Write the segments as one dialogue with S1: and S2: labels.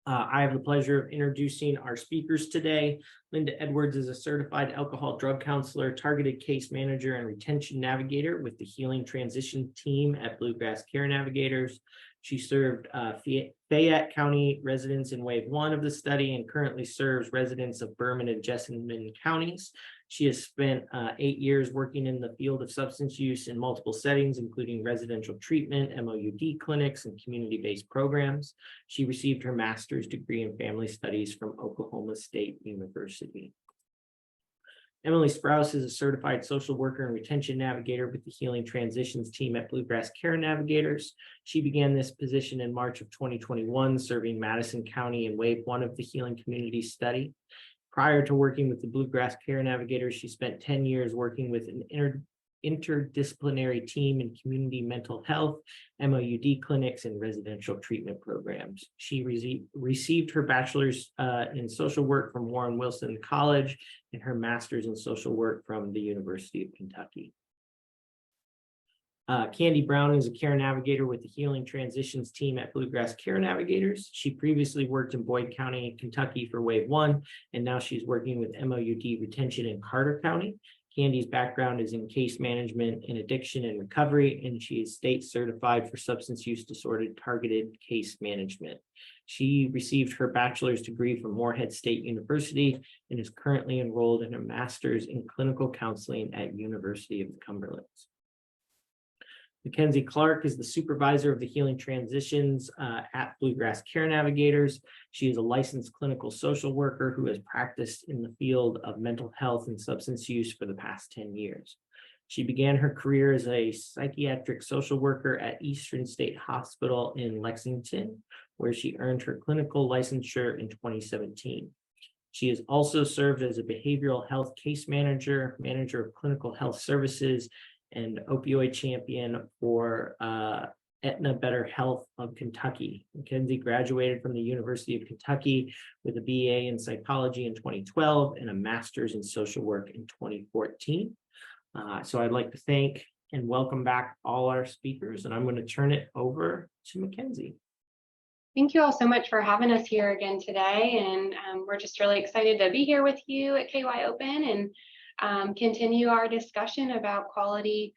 S1: I have the pleasure of introducing our speakers today. Linda Edwards is a certified alcohol drug counselor, targeted case manager, and retention navigator with the Healing Transition team at Bluegrass Care Navigators. She served Fayette County residents in Wave 1 of the study and currently serves residents of Berman and Jessamine counties. She has spent 8 years working in the field of substance use in multiple settings, including residential treatment, MOUD clinics, and community-based programs. She received her master's degree in family studies from Oklahoma State University. Emily Sprouse is a certified social worker and retention navigator with the Healing Transitions team at Bluegrass Care Navigators. She began this position in March of 2021, serving Madison County in Wave 1 of the Healing Community Study. Prior to working with the Bluegrass Care Navigators, she spent 10 years working with an interdisciplinary team in community mental health, MOUD clinics, and residential treatment programs. She received her bachelor's in social work from Warren Wilson College and her master's in social work from the University of Kentucky. Candy Brown is a care navigator with the Healing Transitions team at Bluegrass Care Navigators. She previously worked in Boyd County, Kentucky for Wave 1, and now she's working with MOUD retention in Carter County. Candy's background is in case management in addiction and recovery, and she is state certified for substance use disorder targeted case management. She received her bachelor's degree from Morehead State University and is currently enrolled in a master's in clinical counseling at University of the Cumberland. Mackenzie Clark is the supervisor of the Healing Transitions at Bluegrass Care Navigators. She is a licensed clinical social worker who has practiced in the field of mental health and substance use for the past 10 years. She began her career as a psychiatric social worker at Eastern State Hospital in Lexington, where she earned her clinical licensure in 2017. She has also served as a behavioral health case manager, manager of clinical health services, and opioid champion for Aetna Better Health of Kentucky. Mackenzie graduated from the University of Kentucky with a BA in psychology in 2012 and a master's in social work in 2014. So I'd like to thank and welcome back all our speakers, and I'm going to turn it over to Mackenzie.
S2: Thank you all so much for having us here again today, and we're just really excited to be here with you at KY Open and continue our discussion about quality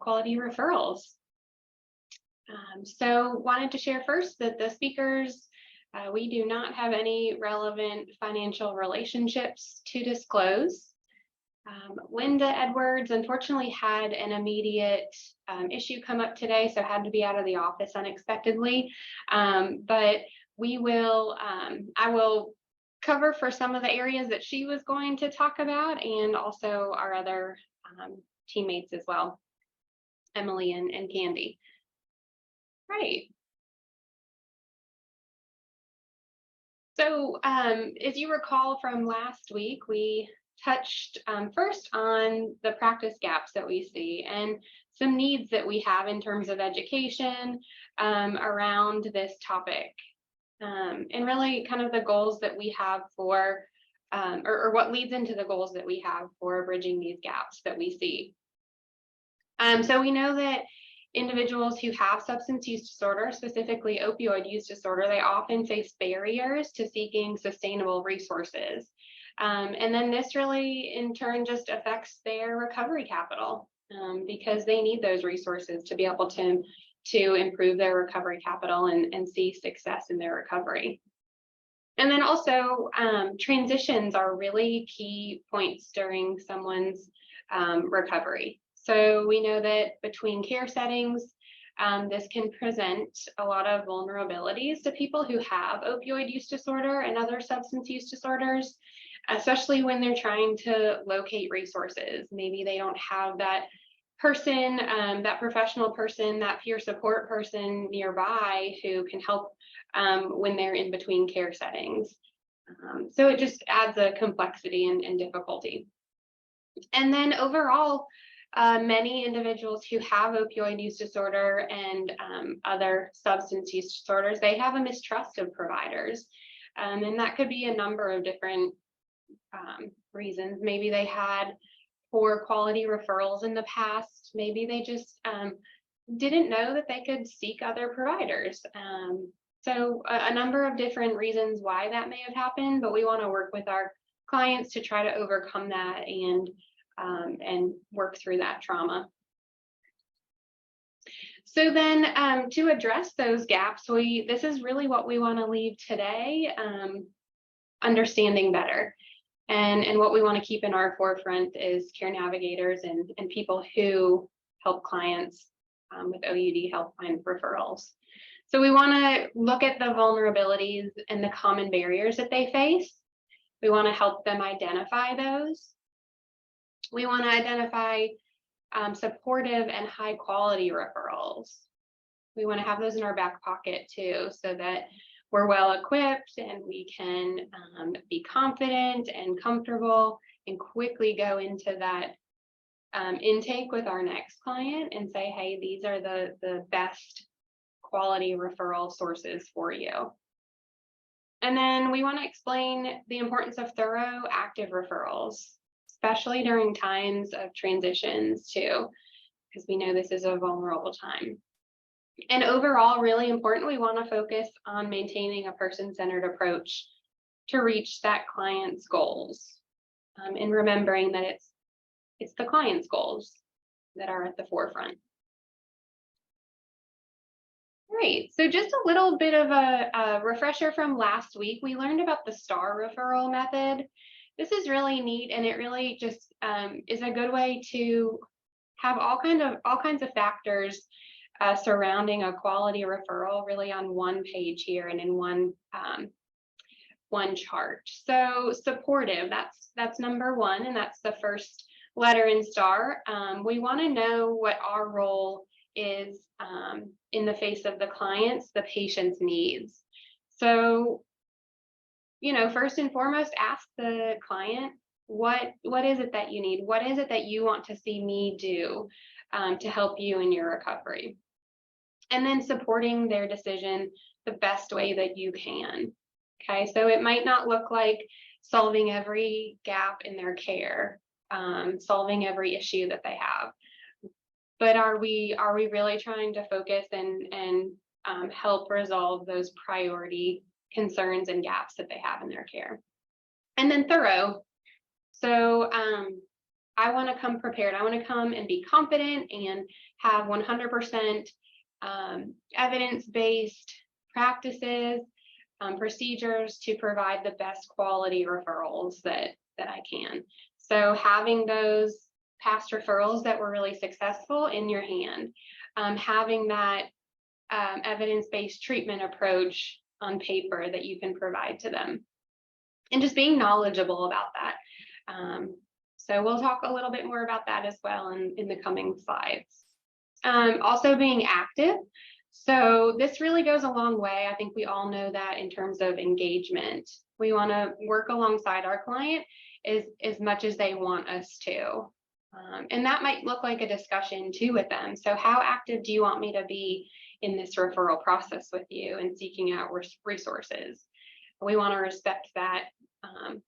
S2: referrals. So wanted to share first that the speakers, we do not have any relevant financial relationships to disclose. Linda Edwards unfortunately had an immediate issue come up today, so had to be out of the office unexpectedly. But we will, I will cover for some of the areas that she was going to talk about, and also our other teammates as well, Emily and Candy. Right. So if you recall from last week, we touched first on the practice gaps that we see and some needs that we have in terms of education around this topic. And really kind of the goals that we have for, or what leads into the goals that we have for bridging these gaps that we see. So we know that individuals who have substance use disorder, specifically opioid use disorder, they often face barriers to seeking sustainable resources. And then this really in turn just affects their recovery capital because they need those resources to be able to improve their recovery capital and see success in their recovery. And then also transitions are really key points during someone's recovery. So we know that between care settings, this can present a lot of vulnerabilities to people who have opioid use disorder and other substance use disorders, especially when they're trying to locate resources. Maybe they don't have that person, that professional person, that peer support person nearby who can help when they're in between care settings. So it just adds a complexity and difficulty. And then overall, many individuals who have opioid use disorder and other substance use disorders, they have a mistrust of providers. And that could be a number of different reasons. Maybe they had poor quality referrals in the past. Maybe they just didn't know that they could seek other providers. So a number of different reasons why that may have happened, but we want to work with our clients to try to overcome that and work through that trauma. So then to address those gaps, this is really what we want to leave today, understanding better. And what we want to keep in our forefront is care navigators and people who help clients with OUD help find referrals. So we want to look at the vulnerabilities and the common barriers that they face. We want to help them identify those. We want to identify supportive and high quality referrals. We want to have those in our back pocket too, so that we're well equipped and we can be confident and comfortable and quickly go into that intake with our next client and say, hey, these are the best quality referral sources for you. And then we want to explain the importance of thorough active referrals, especially during times of transitions too, because we know this is a vulnerable time. And overall, really important, we want to focus on maintaining a person-centered approach to reach that client's goals, and remembering that it's the client's goals that are at the forefront. Great. So just a little bit of a refresher from last week. We learned about the STAR referral method. This is really neat, and it really just is a good way to have all kinds of factors surrounding a quality referral really on one page here and in one chart. So supportive, that's number one, and that's the first letter in STAR. We want to know what our role is in the face of the client's, the patient's needs. So, first and foremost, ask the client, what is it that you need? What is it that you want to see me do to help you in your recovery? And then supporting their decision the best way that you can. Okay, so it might not look like solving every gap in their care, solving every issue that they have. But are we really trying to focus and help resolve those priority concerns and gaps that they have in their care? And then thorough. So I want to come prepared. I want to come and be confident and have 100% evidence-based practices, procedures to provide the best quality referrals that I can. So having those past referrals that were really successful in your hand, having that evidence-based treatment approach on paper that you can provide to them, and just being knowledgeable about that. So we'll talk a little bit more about that as well in the coming slides. Also being active. So this really goes a long way. I think we all know that in terms of engagement. We want to work alongside our client as much as they want us to. And that might look like a discussion too with them. So how active do you want me to be in this referral process with you and seeking out resources? We want to respect that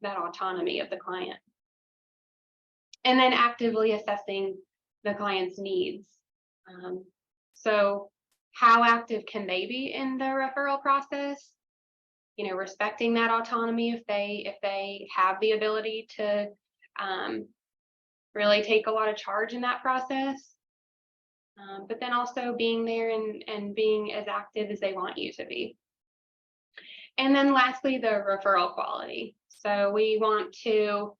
S2: autonomy of the client. And then actively assessing the client's needs. So how active can they be in the referral process? Respecting that autonomy if they have the ability to really take a lot of charge in that process, but then also being there and being as active as they want you to be. And then lastly, the referral quality. So we want to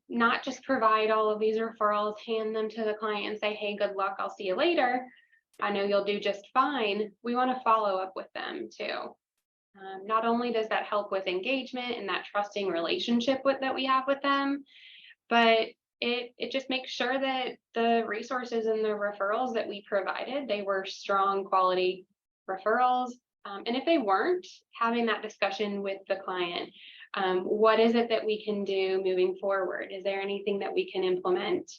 S2: not just provide all of these referrals, hand them to the client and say, hey, good luck, I'll see you later. I know you'll do just fine. We want to follow up with them too. Not only does that help with engagement and that trusting relationship that we have with them, but it just makes sure that the resources and the referrals that we provided, they were strong quality referrals. And if they weren't, having that discussion with the client, what is it that we can do moving forward? Is there anything that we can implement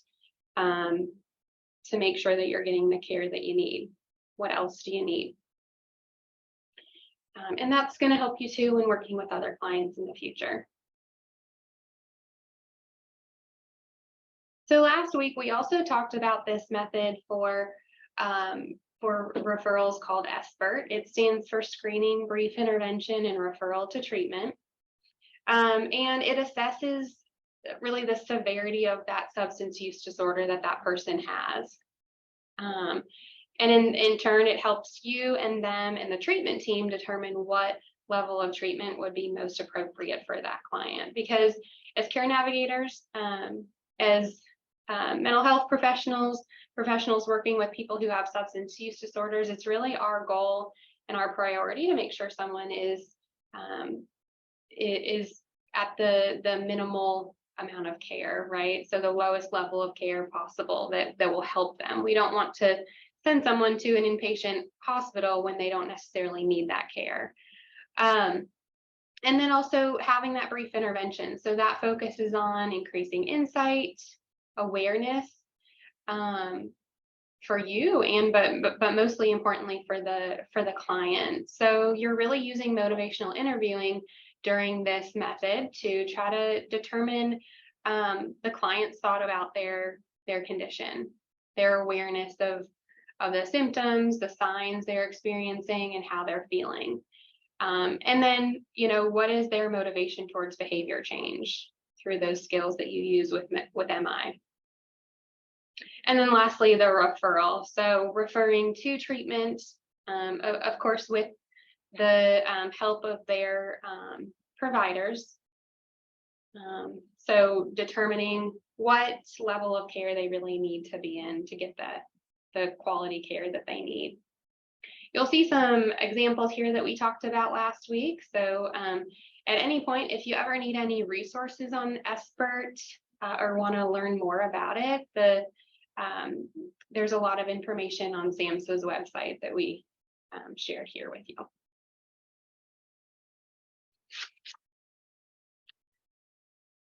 S2: to make sure that you're getting the care that you need? What else do you need? And that's going to help you too when working with other clients in the future. So last week, we also talked about this method for for referrals called SBIRT. It stands for Screening, Brief Intervention, and Referral to Treatment. And it assesses really the severity of that substance use disorder that that person has. And in turn, it helps you and them and the treatment team determine what level of treatment would be most appropriate for that client. Because as care navigators, as mental health professionals working with people who have substance use disorders, it's really our goal and our priority to make sure someone is at the minimal amount of care, right? So the lowest level of care possible that will help them. We don't want to send someone to an inpatient hospital when they don't necessarily need that care. And then also having that brief intervention. So that focuses on increasing insight, awareness for you, and but mostly importantly for the client. So you're really using motivational interviewing during this method to try to determine the client's thought about their condition, their awareness of the symptoms, the signs they're experiencing, and how they're feeling. And then, what is their motivation towards behavior change through those skills that you use with MI. And then lastly, the referral. So referring to treatment, of course, with the help of their providers. So determining what level of care they really need to be in to get the quality care that they need. You'll see some examples here that we talked about last week. So at any point, if you ever need any resources on SBIRT or want to learn more about it, there's a lot of information on SAMHSA's website that we share here with you.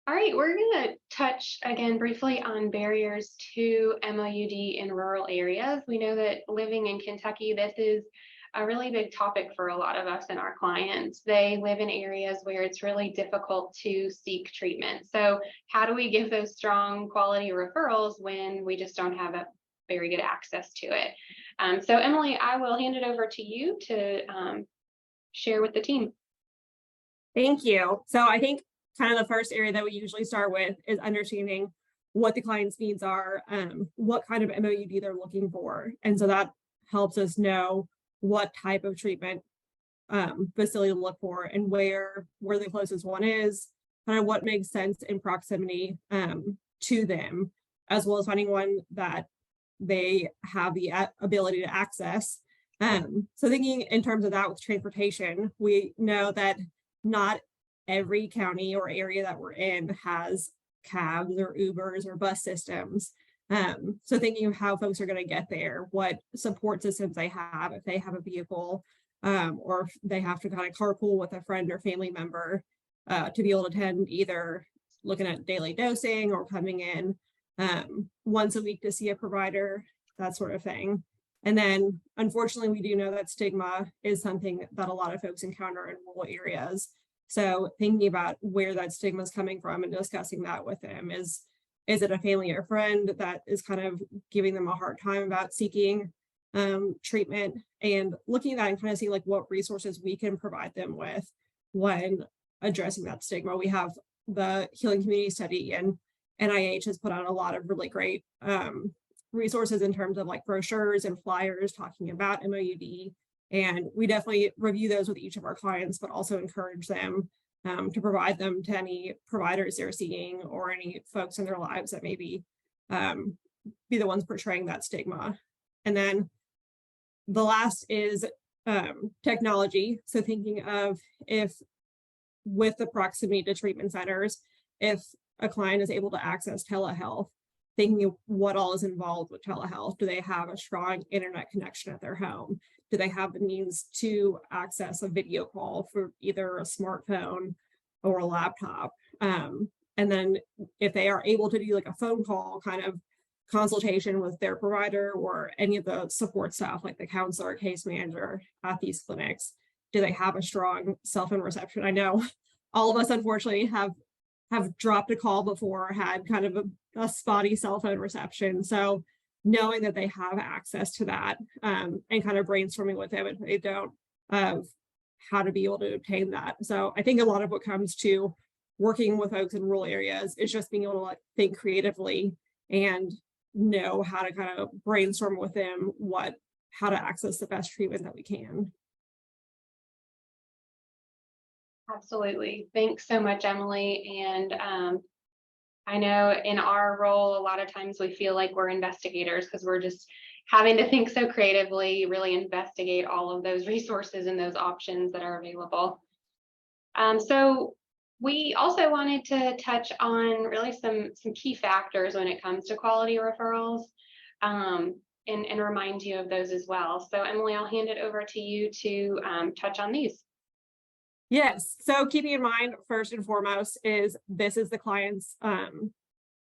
S2: All right, we're going to touch again briefly on barriers to MOUD in rural areas. We know that living in Kentucky, this is a really big topic for a lot of us and our clients. They live in areas where it's really difficult to seek treatment. So how do we give those strong quality referrals when we just don't have a very good access to it? So Emily, I will hand it over to you to share with the team.
S3: Thank you. So I think kind of the first area that we usually start with is understanding what the client's needs are, what kind of MOUD they're looking for. And so that helps us know what type of treatment facility to look for and where the closest one is, kind of what makes sense in proximity to them, as well as finding one that they have the ability to access. So thinking in terms of that with transportation, we know that not every county or area that we're in has cabs or Ubers or bus systems. So thinking of how folks are going to get there, what support systems they have, if they have a vehicle, or if they have to kind of carpool with a friend or family member to be able to attend, either looking at daily dosing or coming in once a week to see a provider, that sort of thing. And then unfortunately, we do know that stigma is something that a lot of folks encounter in rural areas. So thinking about where that stigma is coming from and discussing that with them. Is it a family or friend that is kind of giving them a hard time about seeking treatment, and looking at that and kind of seeing like what resources we can provide them with when addressing that stigma. We have the Healing Community Study, and NIH has put out a lot of really great resources in terms of like brochures and flyers talking about MOUD. And we definitely review those with each of our clients, but also encourage them to provide them to any providers they're seeing or any folks in their lives that maybe be the ones portraying that stigma. And then the last is technology. So thinking of if with the proximity to treatment centers, if a client is able to access telehealth, thinking of what all is involved with telehealth. Do they have a strong internet connection at their home? Do they have the means to access a video call for either a smartphone or a laptop? And then if they are able to do like a phone call kind of consultation with their provider or any of the support staff, like the counselor, case manager at these clinics, do they have a strong cell phone reception? I know all of us unfortunately have dropped a call before, had kind of a spotty cell phone reception. So knowing that they have access to that, and kind of brainstorming with them if they don't, of how to be able to obtain that. So I think a lot of what comes to working with folks in rural areas is just being able to like think creatively and know how to kind of brainstorm with them how to access the best treatment that we can.
S2: Absolutely. Thanks so much, Emily. And I know in our role, a lot of times we feel like we're investigators because we're just having to think so creatively, really investigate all of those resources and those options that are available. So we also wanted to touch on really some key factors when it comes to quality referrals, and remind you of those as well. So Emily, I'll hand it over to you to touch on these.
S3: Yes. So keeping in mind, first and foremost, is this is the client's,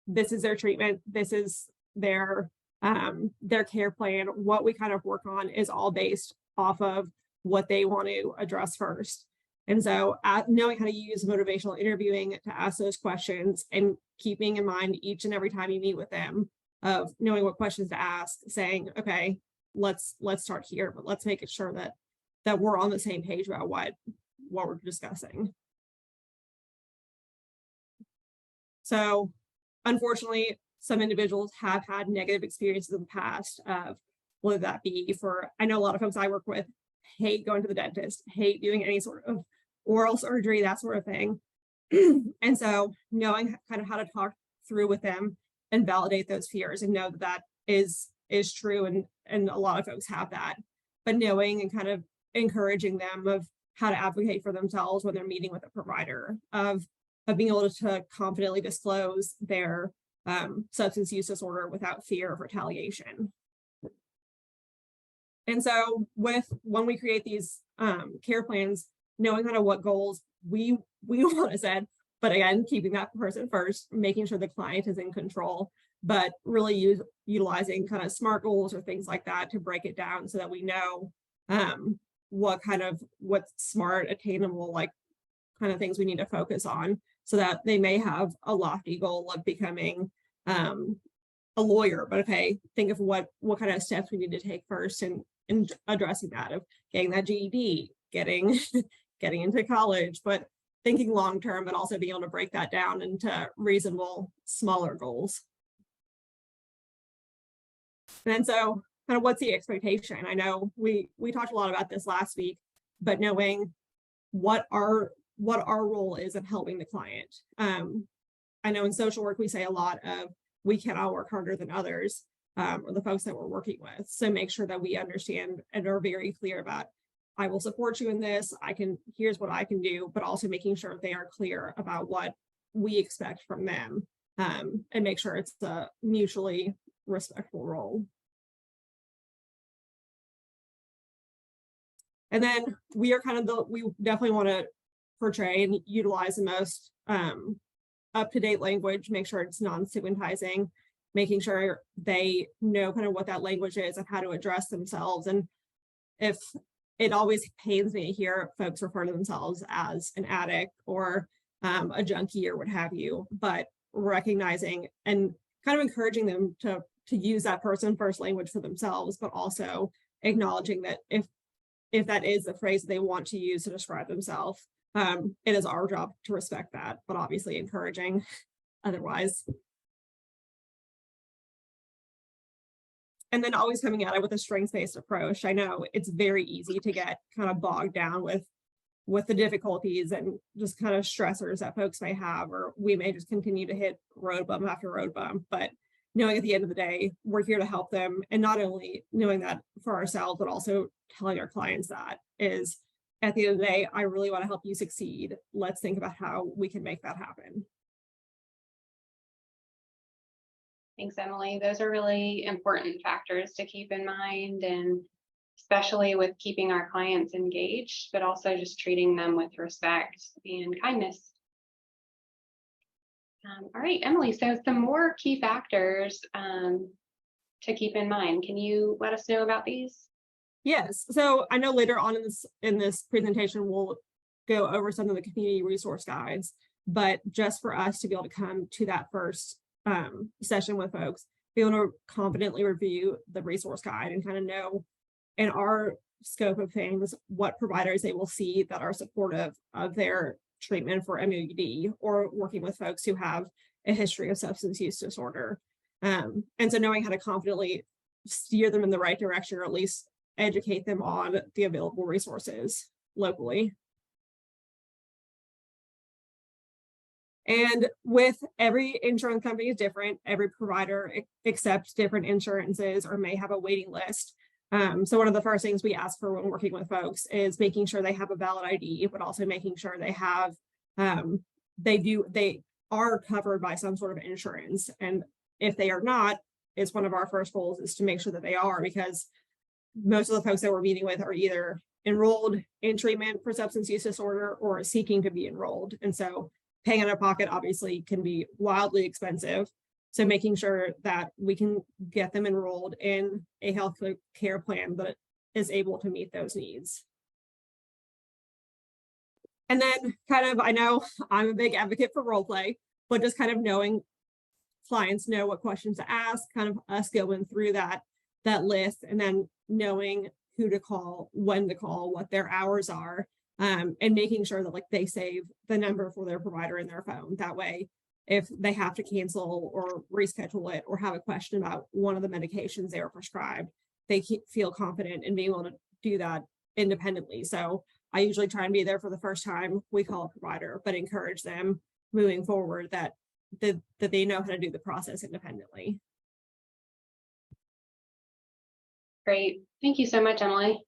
S3: this is their treatment, this is their care plan. What we kind of work on is all based off of what they want to address first. And so knowing how to use motivational interviewing to ask those questions and keeping in mind each and every time you meet with them of knowing what questions to ask, saying, okay, let's start here, but let's make it sure that we're on the same page about what we're discussing. So unfortunately, some individuals have had negative experiences in the past of whether that be I know a lot of folks I work with hate going to the dentist, hate doing any sort of oral surgery, that sort of thing. And so knowing kind of how to talk through with them and validate those fears and know that is true, and a lot of folks have that, but knowing and kind of encouraging them of how to advocate for themselves when they're meeting with a provider, of being able to confidently disclose their substance use disorder without fear of retaliation. And so when we create these care plans, knowing kind of what goals we want to set, but again, keeping that person first, making sure the client is in control, but really utilizing kind of SMART goals or things like that to break it down so that we know what's SMART, attainable, like kind of things we need to focus on, so that they may have a lofty goal of becoming a lawyer, but okay, think of what kind of steps we need to take first in addressing that, of getting that GED, getting into college, but thinking long term, but also being able to break that down into reasonable, smaller goals. And so kind of what's the expectation? I know we talked a lot about this last week, but knowing what our role is in helping the client. I know in social work, we say a lot of, we cannot work harder than others, or the folks that we're working with. So make sure that we understand and are very clear about, I will support you in this. Here's what I can do, but also making sure they are clear about what we expect from them, and make sure it's a mutually respectful role. And then we definitely want to portray and utilize the most up-to-date language, make sure it's non-stigmatizing, making sure they know kind of what that language is and how to address themselves. And if it always pains me to hear folks refer to themselves as an addict or a junkie or what have you, but recognizing and kind of encouraging them to use that person first language for themselves, but also acknowledging that if that is the phrase they want to use to describe themselves, it is our job to respect that, but obviously encouraging otherwise. And then always coming at it with a strengths-based approach. I know it's very easy to get kind of bogged down with the difficulties and just kind of stressors that folks may have, or we may just continue to hit road bump after road bump, but knowing at the end of the day, we're here to help them. And not only knowing that for ourselves, but also telling our clients that is, at the end of the day, I really want to help you succeed. Let's think about how we can make that happen.
S2: Thanks, Emily. Those are really important factors to keep in mind, and especially with keeping our clients engaged, but also just treating them with respect and kindness. All right, Emily, so some more key factors to keep in mind. Can you let us know about these?
S3: Yes. So I know later on in this presentation, we'll go over some of the community resource guides, but just for us to be able to come to that first session with folks, be able to confidently review the resource guide and kind of know in our scope of things what providers they will see that are supportive of their treatment for MOUD or working with folks who have a history of substance use disorder. And so knowing how to confidently steer them in the right direction, or at least educate them on the available resources locally. And with every insurance company is different, every provider accepts different insurances or may have a waiting list. So one of the first things we ask for when working with folks is making sure they have a valid ID, but also making sure they have, they are covered by some sort of insurance. And if they are not, it's one of our first goals is to make sure that they are, because most of the folks that we're meeting with are either enrolled in treatment for substance use disorder or seeking to be enrolled. And so paying out of pocket obviously can be wildly expensive. So making sure that we can get them enrolled in a health care plan that is able to meet those needs. And then kind of, I know I'm a big advocate for role play, but just kind of knowing clients know what questions to ask, kind of us going through that list, and then knowing who to call, when to call, what their hours are, and making sure that like they save the number for their provider in their phone. That way, if they have to cancel or reschedule it or have a question about one of the medications they were prescribed, they feel confident in being able to do that independently. So I usually try and be there for the first time we call a provider, but encourage them moving forward that they know how to do the process independently.
S2: Great. Thank you so much, Emily.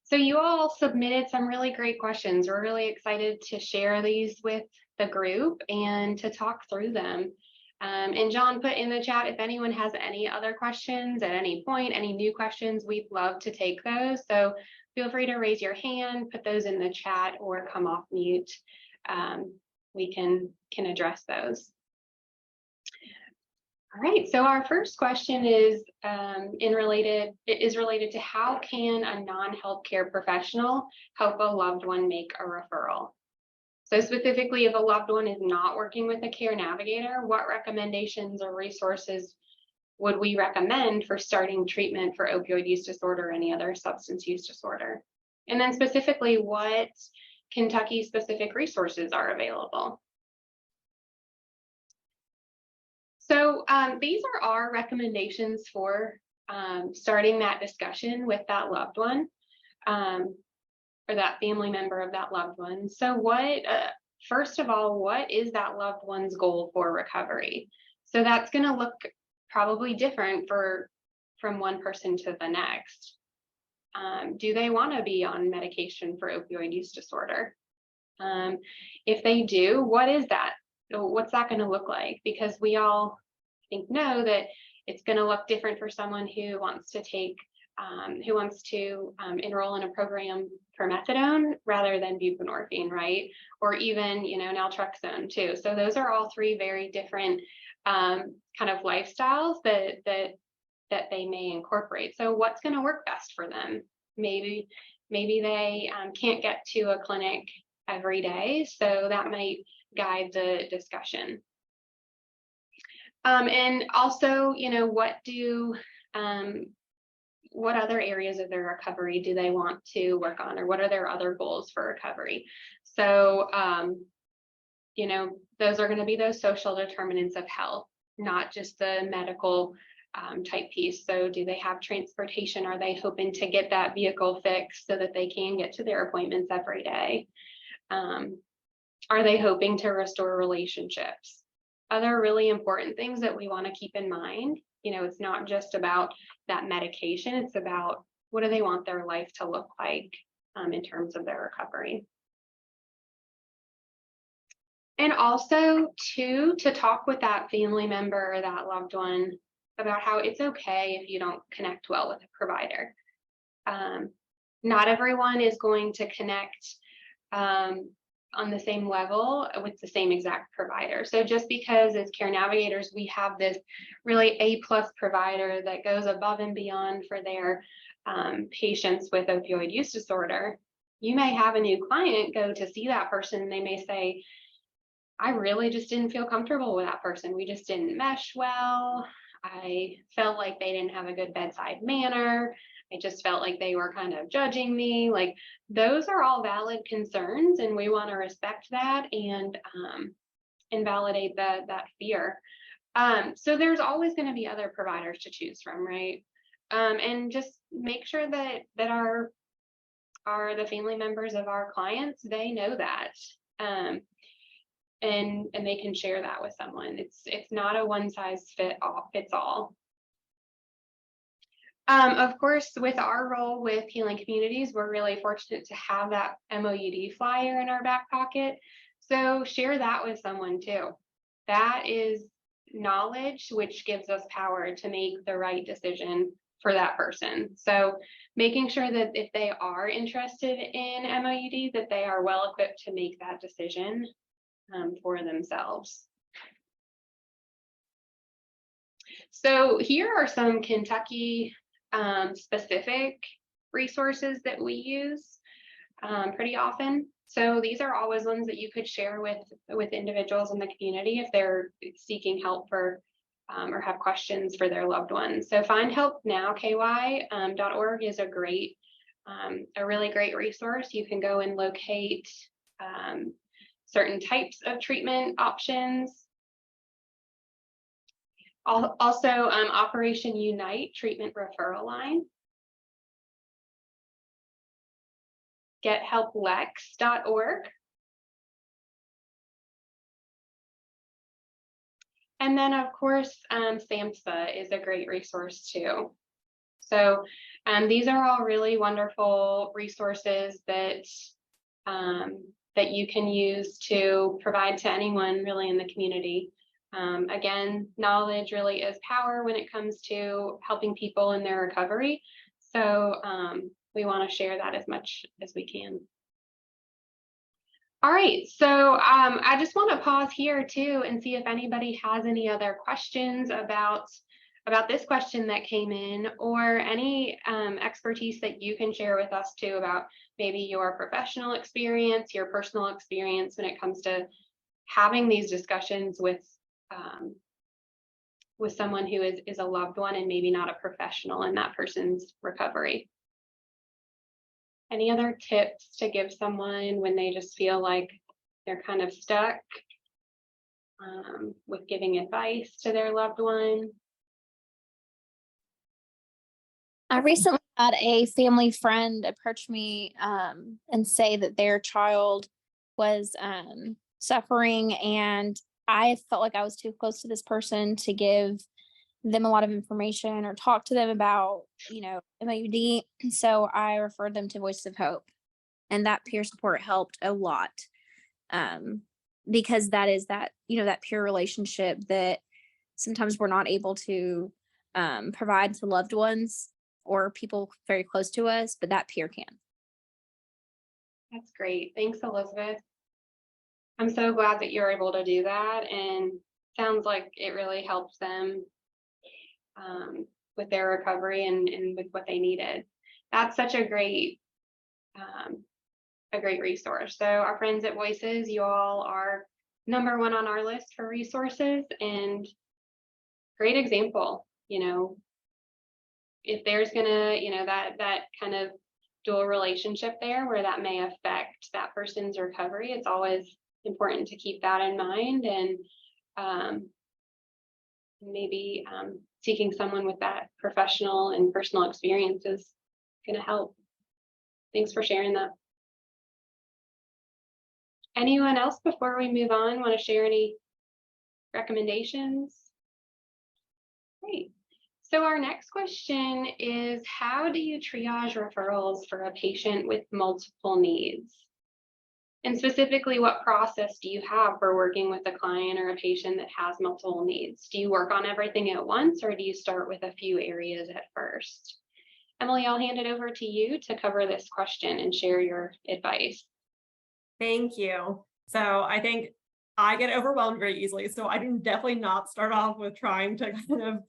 S2: So you all submitted some really great questions. We're really excited to share these with the group and to talk through them. And John put in the chat, if anyone has any other questions at any point, any new questions, we'd love to take those. So feel free to raise your hand, put those in the chat, or come off mute. We can address those. All right, so our first question is related to how can a non-healthcare professional help a loved one make a referral? So specifically, if a loved one is not working with a care navigator, what recommendations or resources would we recommend for starting treatment for opioid use disorder or any other substance use disorder? And then specifically, what Kentucky specific resources are available? So these are our recommendations for starting that discussion with that loved one or that family member of that loved one. So first of all, what is that loved one's goal for recovery? So that's going to look probably different from one person to the next. Do they want to be on medication for opioid use disorder? If they do, what is that? What's that going to look like? Because we all know that it's going to look different for someone who wants to enroll in a program for methadone rather than buprenorphine, right? Or even, naltrexone too. So those are all three very different kind of lifestyles that they may incorporate. So what's going to work best for them? Maybe they can't get to a clinic every day, so that might guide the discussion. And also, what other areas of their recovery do they want to work on, or what are their other goals for recovery? So, those are going to be those social determinants of health, not just the medical type piece. So do they have transportation? Are they hoping to get that vehicle fixed so that they can get to their appointments every day? Are they hoping to restore relationships? Other really important things that we want to keep in mind, it's not just about that medication, it's about what do they want their life to look like in terms of their recovery. And also to talk with that family member or that loved one about how it's okay if you don't connect well with a provider. Not everyone is going to connect on the same level with the same exact provider. So just because as care navigators, we have this really A+ provider that goes above and beyond for their patients with opioid use disorder, you may have a new client go to see that person and they may say, I really just didn't feel comfortable with that person. We just didn't mesh well. I felt like they didn't have a good bedside manner. I just felt like they were kind of judging me. Like, those are all valid concerns, and we want to respect that and invalidate that fear. So there's always going to be other providers to choose from, right? And just make sure that the family members of our clients, they know that. And they can share that with someone. It's not a one size fits all. Of course, with our role with Healing Communities, we're really fortunate to have that MOUD flyer in our back pocket. So share that with someone too. That is knowledge which gives us power to make the right decision for that person. So making sure that if they are interested in MOUD, that they are well equipped to make that decision for themselves. So here are some Kentucky specific resources that we use pretty often. So these are always ones that you could share with individuals in the community if they're seeking help for or have questions for their loved ones. So findhelpnowky.org is a really great resource. You can go and locate certain types of treatment options. Also, Operation Unite treatment referral line. GetHelpLex.org. And then, of course, SAMHSA is a great resource too. So these are all really wonderful resources that that you can use to provide to anyone really in the community. Again, knowledge really is power when it comes to helping people in their recovery. So we want to share that as much as we can. All right, so I just want to pause here too and see if anybody has any other questions about this question that came in, or any expertise that you can share with us too about maybe your professional experience, your personal experience when it comes to having these discussions with someone who is a loved one and maybe not a professional in that person's recovery. Any other tips to give someone when they just feel like they're kind of stuck with giving advice to their loved one?
S4: I recently had a family friend approach me and say that their child was suffering, and I felt like I was too close to this person to give them a lot of information or talk to them about, MOUD. So I referred them to Voices of Hope, and that peer support helped a lot because that is that peer relationship that sometimes we're not able to provide to loved ones or people very close to us, but that peer can.
S2: That's great. Thanks, Elizabeth. I'm so glad that you're able to do that, and sounds like it really helps them with their recovery and with what they needed. That's such a great resource. So our friends at Voices, you all are #1 on our list for resources, and great example. If there's gonna, that kind of dual relationship there where that may affect that person's recovery, it's always important to keep that in mind, and maybe seeking someone with that professional and personal experience is going to help. Thanks for sharing that. Anyone else before we move on want to share any recommendations? Great. So our next question is, how do you triage referrals for a patient with multiple needs? And specifically, what process do you have for working with a client or a patient that has multiple needs? Do you work on everything at once, or do you start with a few areas at first? Emily, I'll hand it over to you to cover this question and share your advice.
S3: Thank you. So I think I get overwhelmed very easily. So I can definitely not start off with trying to kind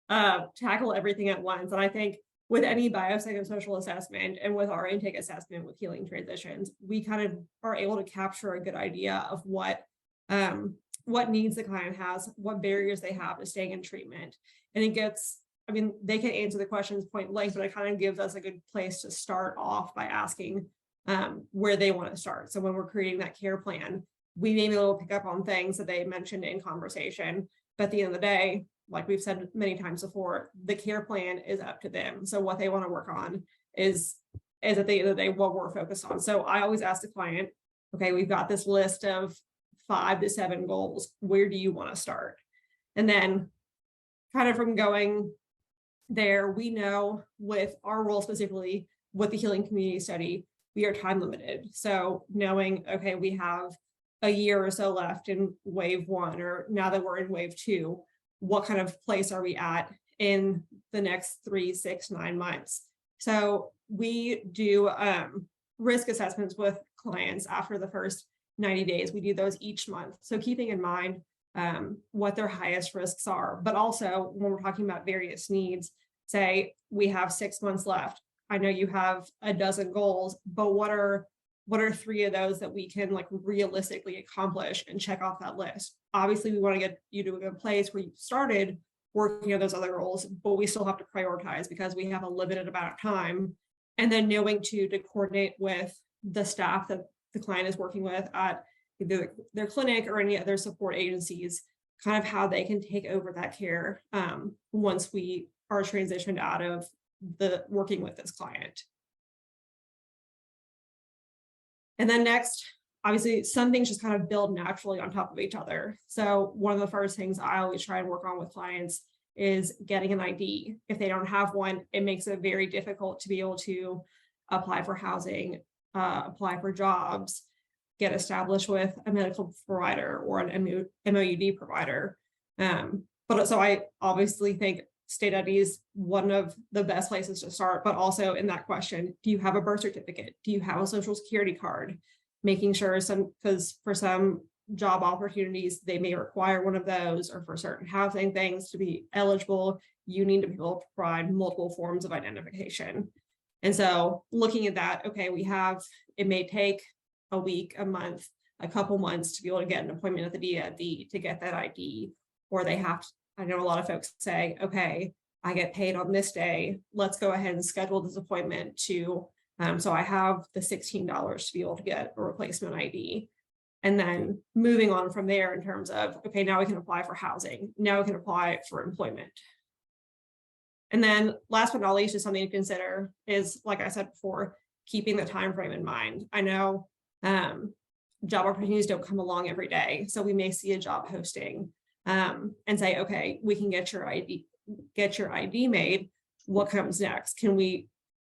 S3: of tackle everything at once. And I think with any biopsychosocial assessment and with our intake assessment with healing transitions, we kind of are able to capture a good idea of what what needs the client has, what barriers they have to staying in treatment. And it gets, I mean, they can answer the questions point blank, but it kind of gives us a good place to start off by asking where they want to start. So when we're creating that care plan, we may be able to pick up on things that they mentioned in conversation, but at the end of the day, like we've said many times before, the care plan is up to them. So what they want to work on is at the end of the day what we're focused on. So I always ask the client, okay, we've got this list of 5 to 7 goals. Where do you want to start? And then kind of from going there, we know with our role specifically with the healing community study, we are time limited. So knowing, okay, we have a year or so left in wave 1, or now that we're in wave 2, what kind of place are we at in the next 3, 6, 9 months? So we do risk assessments with clients after the first 90 days. We do those each month. So keeping in mind what their highest risks are, but also when we're talking about various needs, say we have 6 months left. I know you have a dozen goals, but what are 3 of those that we can like realistically accomplish and check off that list? Obviously, we want to get you to a good place where you started working on those other goals, but we still have to prioritize because we have a limited amount of time. And then knowing to coordinate with the staff that the client is working with at either their clinic or any other support agencies, kind of how they can take over that care once we are transitioned out of the working with this client. And then next, obviously, some things just kind of build naturally on top of each other. So one of the first things I always try and work on with clients is getting an ID. If they don't have one, it makes it very difficult to be able to apply for housing, apply for jobs, get established with a medical provider or an MOUD provider. But so I obviously think state ID is one of the best places to start, but also in that question, do you have a birth certificate? Do you have a social security card? Making sure because for some job opportunities, they may require one of those, or for certain housing things to be eligible, you need to be able to provide multiple forms of identification. And so looking at that, okay, it may take a week, a month, a couple months to be able to get an appointment at the DMV to get that ID, or they have to, I know a lot of folks say, okay, I get paid on this day, let's go ahead and schedule this appointment to, so I have the $16 to be able to get a replacement ID. And then moving on from there in terms of, okay, now we can apply for housing. Now we can apply for employment. And then last but not least, just something to consider is, like I said before, keeping the time frame in mind. I know job opportunities don't come along every day. So we may see a job posting and say, okay, we can get your ID made. What comes next?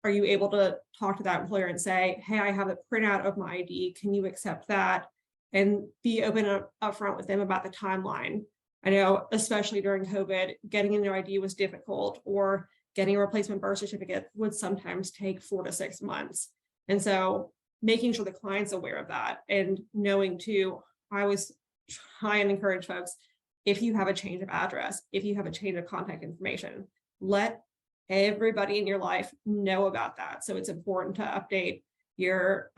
S3: Are you able to talk to that employer and say, hey, I have a printout of my ID. Can you accept that? And be open upfront with them about the timeline. I know, especially during COVID, getting a new ID was difficult, or getting a replacement birth certificate would sometimes take 4 to 6 months. And so making sure the client's aware of that, and knowing too, I always try and encourage folks, if you have a change of address, if you have a change of contact information, let everybody in your life know about that. So it's important to update your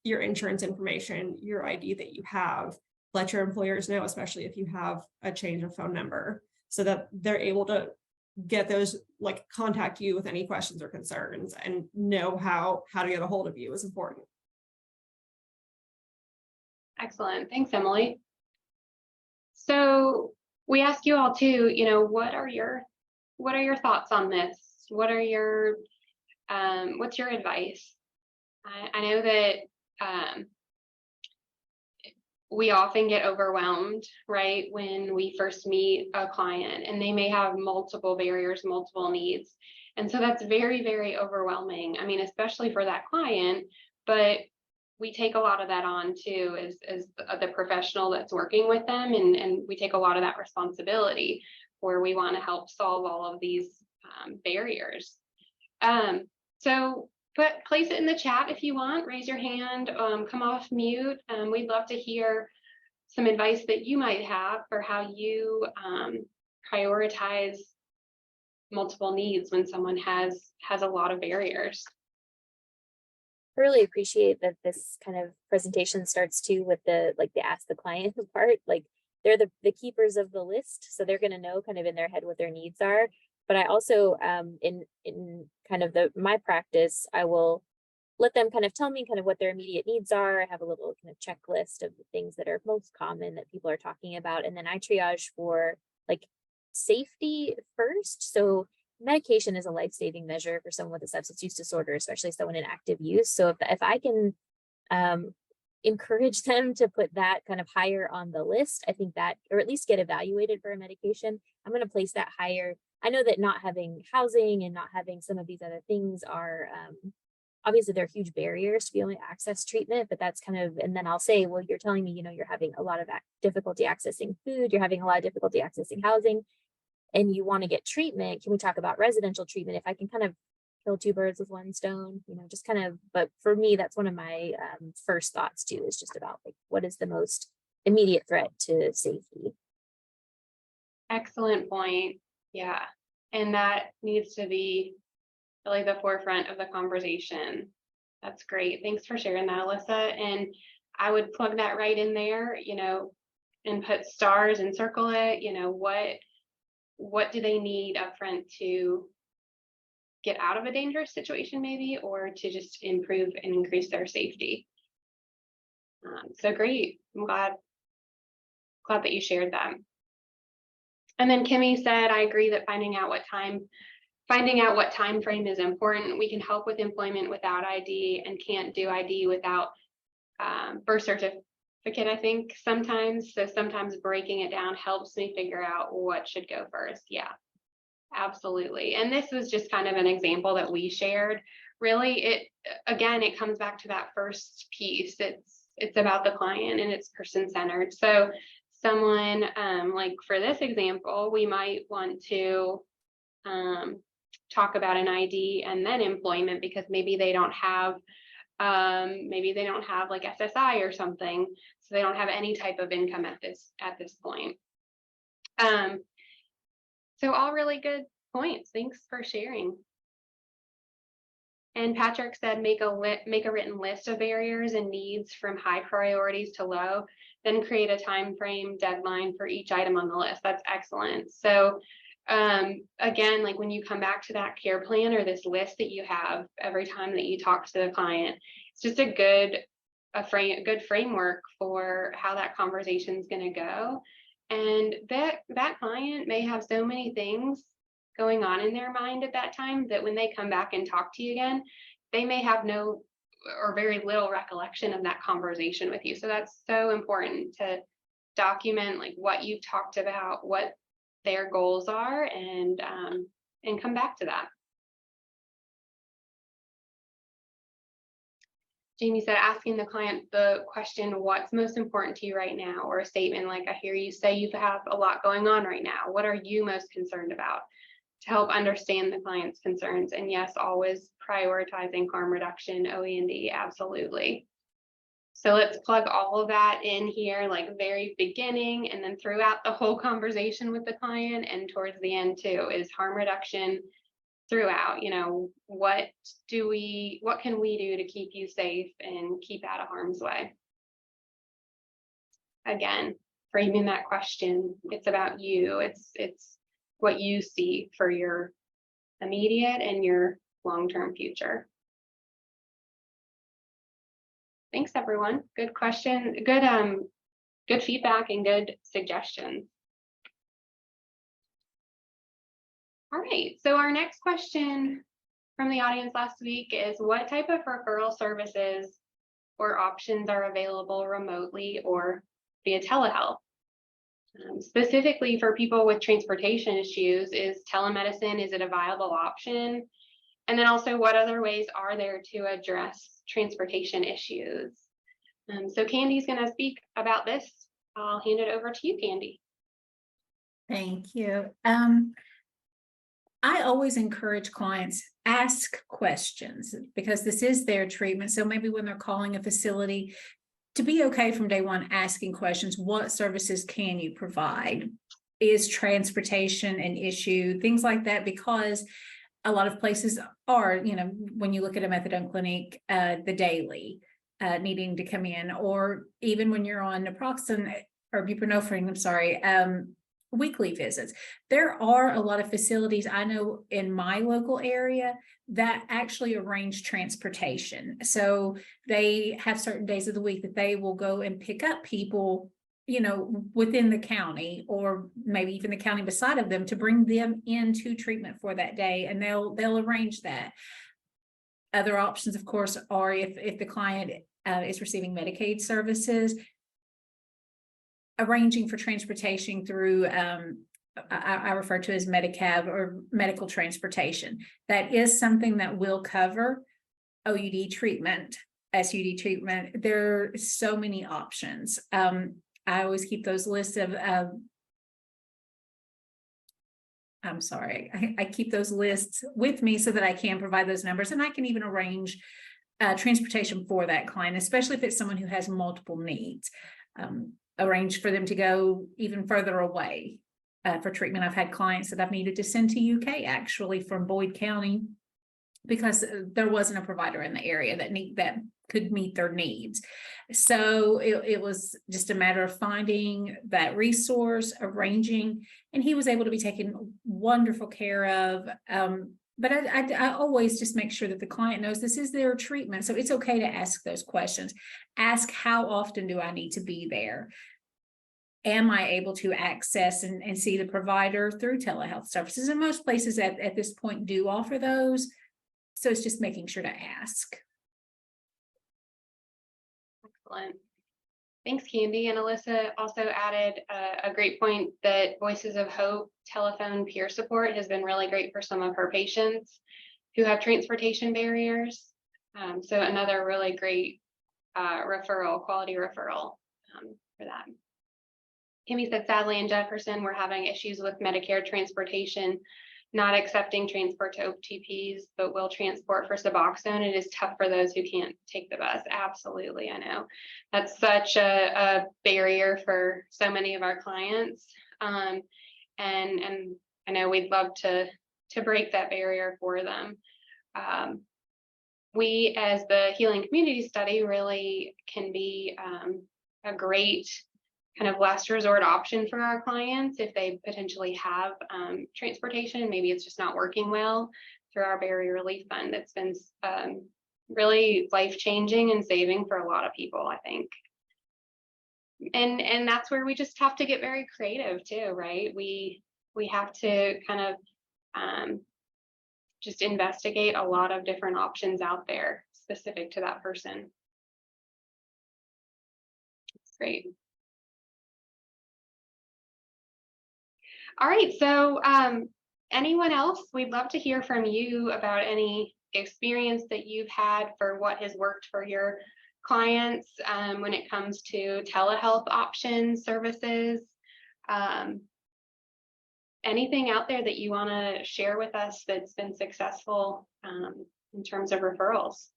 S3: insurance information, your ID that you have. Let your employers know, especially if you have a change of phone number, so that they're able to get those, like contact you with any questions or concerns, and know how to get a hold of you is important.
S2: Excellent. Thanks, Emily. So we ask you all too, what are your thoughts on this? What are your, what's your advice? I know that we often get overwhelmed, right, when we first meet a client, and they may have multiple barriers, multiple needs. And so that's very, very overwhelming. I mean, especially for that client, but we take a lot of that on too as the professional that's working with them. And we take a lot of that responsibility, where we want to help solve all of these barriers. So place it in the chat if you want, raise your hand, come off mute. We'd love to hear some advice that you might have for how you prioritize multiple needs when someone has a lot of barriers.
S5: really appreciate that this kind of presentation starts too with the ask the client part. Like they're the keepers of the list, so they're going to know kind of in their head what their needs are. But I also in kind of my practice, I will let them kind of tell me kind of what their immediate needs are. I have a little kind of checklist of the things that are most common that people are talking about, and then I triage for like safety first. So medication is a life-saving measure for someone with a substance use disorder, especially someone in active use. So if I can encourage them to put that kind of higher on the list, I think that, or at least get evaluated for a medication, I'm going to place that higher. I know that not having housing and not having some of these other things are obviously they're huge barriers to be able to access treatment, but that's kind of, and then I'll say, well, you're telling me, you know, you're having a lot of difficulty accessing food, you're having a lot of difficulty accessing housing, and you want to get treatment. Can we talk about residential treatment? If I can kind of kill two birds with one stone, you know, just kind of, but for me, that's one of my first thoughts too, is just about like, what is the most immediate threat to safety?
S2: Excellent point. Yeah. And that needs to be really the forefront of the conversation. That's great. Thanks for sharing that, Alyssa. And I would plug that right in there, you know, and put stars and circle it, you know, what do they need up front to get out of a dangerous situation maybe, or to just improve and increase their safety. So great. I'm glad that you shared that. And then Kimmy said, I agree that finding out what time frame is important. We can help with employment without ID and can't do ID without birth certificate, I think sometimes. So sometimes breaking it down helps me figure out what should go first. Yeah, absolutely. And this was just kind of an example that we shared. Really, it comes back to that first piece. It's about the client and it's person-centered. So someone like for this example, we might want to talk about an ID and then employment, because maybe they don't have like SSI or something, so they don't have any type of income at this point. So all really good points. Thanks for sharing. And Patrick said, make a written list of barriers and needs from high priorities to low, then create a time frame deadline for each item on the list. That's excellent. So again, like when you come back to that care plan or this list that you have every time that you talk to the client, it's just a good framework for how that conversation is going to go. And that client may have so many things going on in their mind at that time that when they come back and talk to you again, they may have no or very little recollection of that conversation with you. So that's so important to document like what you've talked about, what their goals are, and come back to that. Jamie said, asking the client the question, what's most important to you right now? Or a statement like, I hear you say you have a lot going on right now. What are you most concerned about? To help understand the client's concerns. And yes, always prioritizing harm reduction, OE&D, absolutely. So let's plug all of that in here, like very beginning and then throughout the whole conversation with the client, and towards the end too, is harm reduction throughout. You know, what can we do to keep you safe and keep out of harm's way? Again, framing that question, it's about you. It's what you see for your immediate and your long-term future. Thanks, everyone. Good question. Good feedback and good suggestions. All right, so our next question from the audience last week is, what type of referral services or options are available remotely or via telehealth? Specifically for people with transportation issues, is telemedicine, is it a viable option? And then also, what other ways are there to address transportation issues? So Candy's going to speak about this. I'll hand it over to you, Candy.
S6: Thank you. I always encourage clients, ask questions, because this is their treatment. So maybe when they're calling a facility, to be okay from day one, asking questions, what services can you provide? Is transportation an issue? Things like that, because a lot of places are, when you look at a methadone clinic, the daily needing to come in, or even when you're on naproxen or buprenorphine, I'm sorry, weekly visits. There are a lot of facilities I know in my local area that actually arrange transportation. So they have certain days of the week that they will go and pick up people, within the county, or maybe even the county beside of them, to bring them into treatment for that day, and they'll arrange that. Other options, of course, are if the client is receiving Medicaid services, arranging for transportation through I refer to as Medicab or medical transportation. That is something that will cover OUD treatment, SUD treatment. There are so many options. I always keep those lists of I'm sorry, I keep those lists with me so that I can provide those numbers, and I can even arrange transportation for that client, especially if it's someone who has multiple needs. Arrange for them to go even further away for treatment. I've had clients that I've needed to send to UK, actually, from Boyd County, because there wasn't a provider in the area that could meet their needs. So it was just a matter of finding that resource, arranging, and he was able to be taken wonderful care of. But I always just make sure that the client knows this is their treatment. So it's okay to ask those questions. Ask, how often do I need to be there? Am I able to access and see the provider through telehealth services? And most places at this point do offer those. So it's just making sure to ask.
S2: Excellent. Thanks, Candy. And Alyssa also added a great point that Voices of Hope telephone peer support has been really great for some of her patients who have transportation barriers. So another really great quality referral for that. Kimmy said, sadly, in Jefferson, we're having issues with Medicare transportation, not accepting transport to OTPs, but will transport for Suboxone. It is tough for those who can't take the bus. Absolutely, I know. That's such a barrier for so many of our clients. And I know we'd love to break that barrier for them. We, as the Healing Community Study, really can be a great kind of last resort option for our clients if they potentially have transportation. Maybe it's just not working well, through our Barrier Relief Fund. It's been really life-changing and saving for a lot of people, I think. And that's where we just have to get very creative too, right? We have to kind of just investigate a lot of different options out there specific to that person. That's great. All right, so anyone else, we'd love to hear from you about any experience that you've had for what has worked for your clients when it comes to telehealth options, services, anything out there that you want to share with us that's been successful in terms of referrals.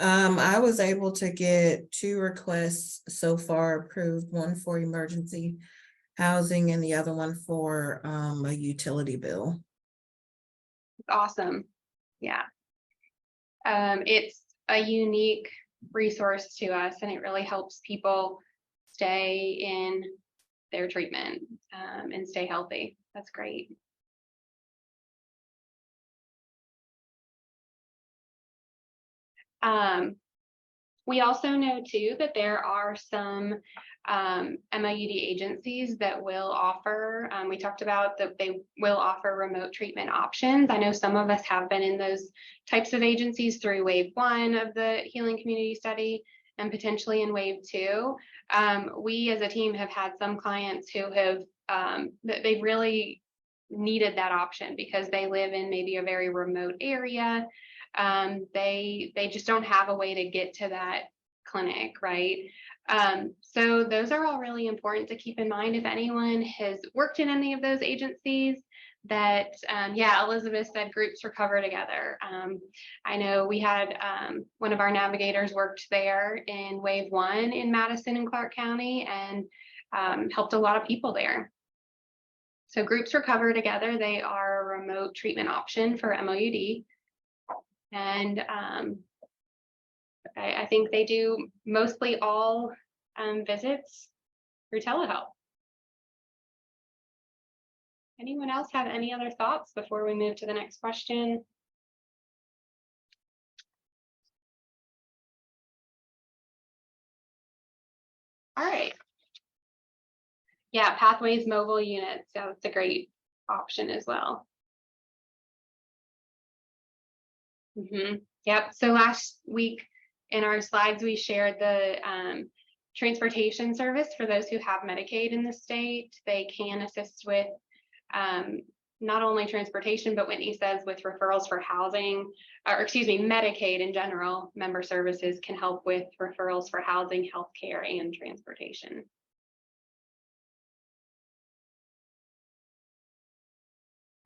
S7: I was able to get 2 requests so far approved, one for emergency housing and the other one for a utility bill.
S2: Awesome. Yeah. It's a unique resource to us, and it really helps people stay in their treatment and stay healthy. That's great. We also know too that there are some MOUD agencies that will offer, we talked about that they will offer remote treatment options. I know some of us have been in those types of agencies through Wave 1 of the Healing Community Study and potentially in Wave 2. We as a team have had some clients who have, they've really needed that option because they live in maybe a very remote area. They just don't have a way to get to that clinic, right? So those are all really important to keep in mind if anyone has worked in any of those agencies. That yeah, Elizabeth said groups recover together. I know we had one of our navigators worked there in Wave 1 in Madison and Clark County and helped a lot of people there. So Groups Recover Together, they are a remote treatment option for MOUD. And I think they do mostly all visits through telehealth. Anyone else have any other thoughts before we move to the next question? All right. Yeah, Pathways mobile units. So it's a great option as well. Yep. So last week in our slides, we shared the transportation service for those who have Medicaid in the state. They can assist with not only transportation, but Whitney says with referrals for housing, or excuse me, Medicaid in general, member services can help with referrals for housing, healthcare, and transportation.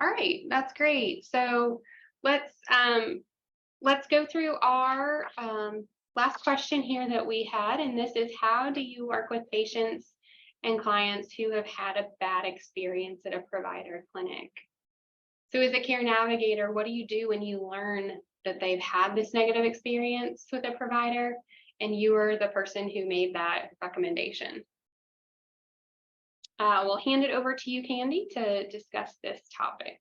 S2: All right, that's great. So let's go through our last question here that we had, and this is, how do you work with patients and clients who have had a bad experience at a provider clinic? So as a care navigator, what do you do when you learn that they've had this negative experience with a provider and you are the person who made that recommendation? We'll hand it over to you, Candy, to discuss this topic.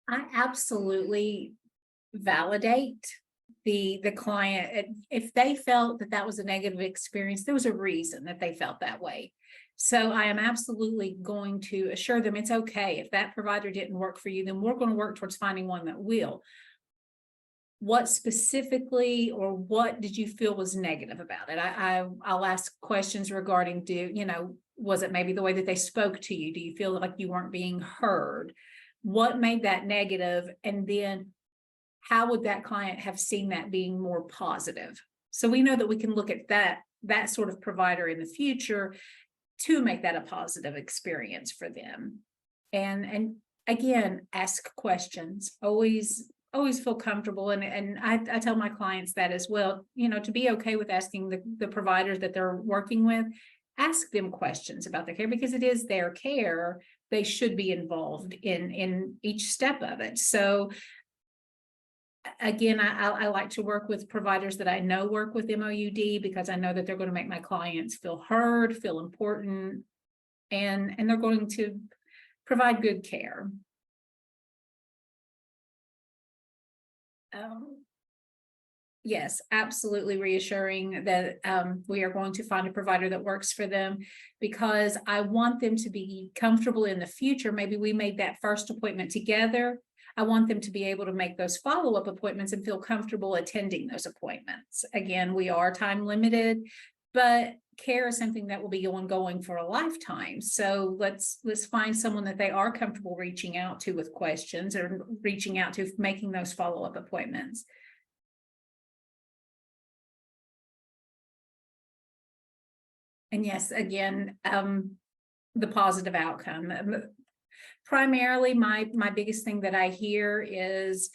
S6: I absolutely validate the client. If they felt that that was a negative experience, there was a reason that they felt that way. So I am absolutely going to assure them it's okay. If that provider didn't work for you, then we're going to work towards finding one that will. What specifically, or what did you feel was negative about it? I'll ask questions regarding, was it maybe the way that they spoke to you? Do you feel like you weren't being heard? What made that negative? And then how would that client have seen that being more positive? So we know that we can look at that sort of provider in the future to make that a positive experience for them. And again, ask questions. Always feel comfortable. And I tell my clients that as well, to be okay with asking the providers that they're working with, ask them questions about their care, because it is their care. They should be involved in each step of it. So again, I like to work with providers that I know work with MOUD, because I know that they're going to make my clients feel heard, feel important, and they're going to provide good care. Yes, absolutely reassuring that we are going to find a provider that works for them, because I want them to be comfortable in the future. Maybe we made that first appointment together. I want them to be able to make those follow-up appointments and feel comfortable attending those appointments. Again, we are time limited, but care is something that will be ongoing for a lifetime. So let's find someone that they are comfortable reaching out to with questions, or reaching out to, making those follow-up appointments. And yes, again, the positive outcome. Primarily, my biggest thing that I hear is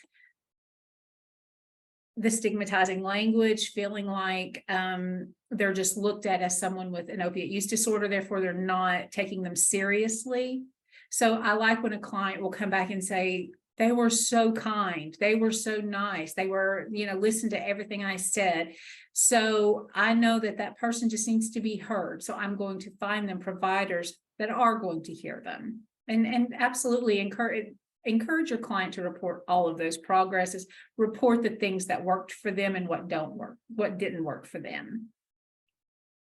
S6: the stigmatizing language, feeling like they're just looked at as someone with an opiate use disorder, therefore they're not taking them seriously. So I like when a client will come back and say, they were so kind, they were so nice, they were, listen to everything I said. So I know that person just needs to be heard. So I'm going to find them providers that are going to hear them. And absolutely encourage your client to report all of those progresses, report the things that worked for them and what didn't work for them.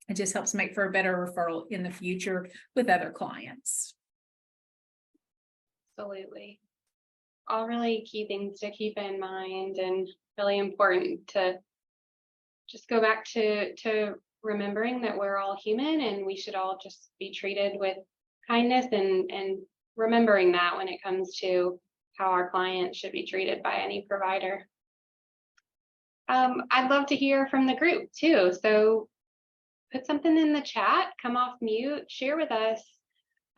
S6: It just helps make for a better referral in the future with other clients.
S2: Absolutely. All really key things to keep in mind, and really important to just go back to remembering that we're all human and we should all just be treated with kindness, and remembering that when it comes to how our clients should be treated by any provider. I'd love to hear from the group too. So put something in the chat, come off mute, share with us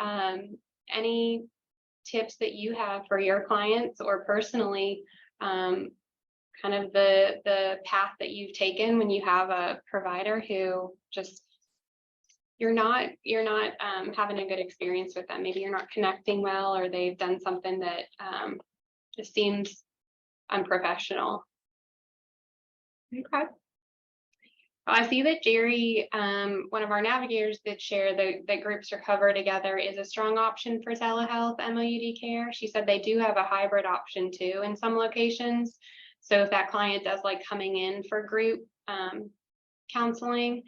S2: any tips that you have for your clients, or personally, kind of the path that you've taken when you have a provider who just you're not having a good experience with them. Maybe you're not connecting well, or they've done something that just seems unprofessional. Okay. I see that Jerry, one of our navigators, did share that groups recover together is a strong option for telehealth MOUD care. She said they do have a hybrid option too in some locations. So if that client does like coming in for group counseling,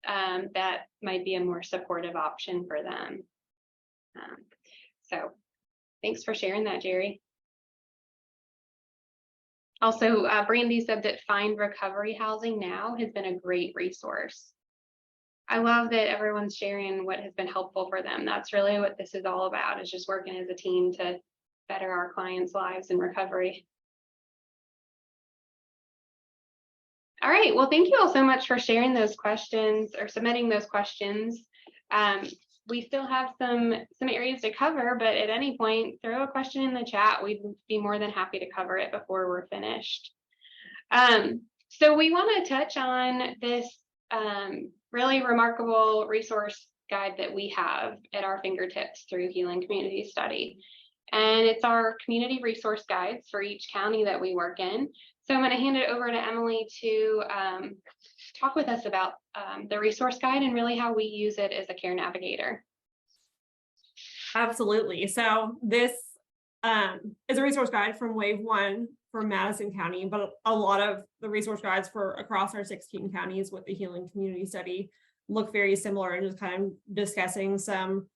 S2: that might be a more supportive option for them. So thanks for sharing that, Jerry. Also, Brandy said that Find Recovery Housing Now has been a great resource. I love that everyone's sharing what has been helpful for them. That's really what this is all about, is just working as a team to better our clients' lives in recovery. All right, well, thank you all so much for sharing those questions or submitting those questions. We still have some areas to cover, but at any point, throw a question in the chat. We'd be more than happy to cover it before we're finished. So we want to touch on this really remarkable resource guide that we have at our fingertips through Healing Community Study. And it's our community resource guides for each county that we work in. So I'm going to hand it over to Emily to talk with us about the resource guide and really how we use it as a care navigator.
S3: Absolutely. So this is a resource guide from Wave 1 for Madison County, but a lot of the resource guides for across our 16 counties with the Healing Community Study look very similar, and just kind of discussing some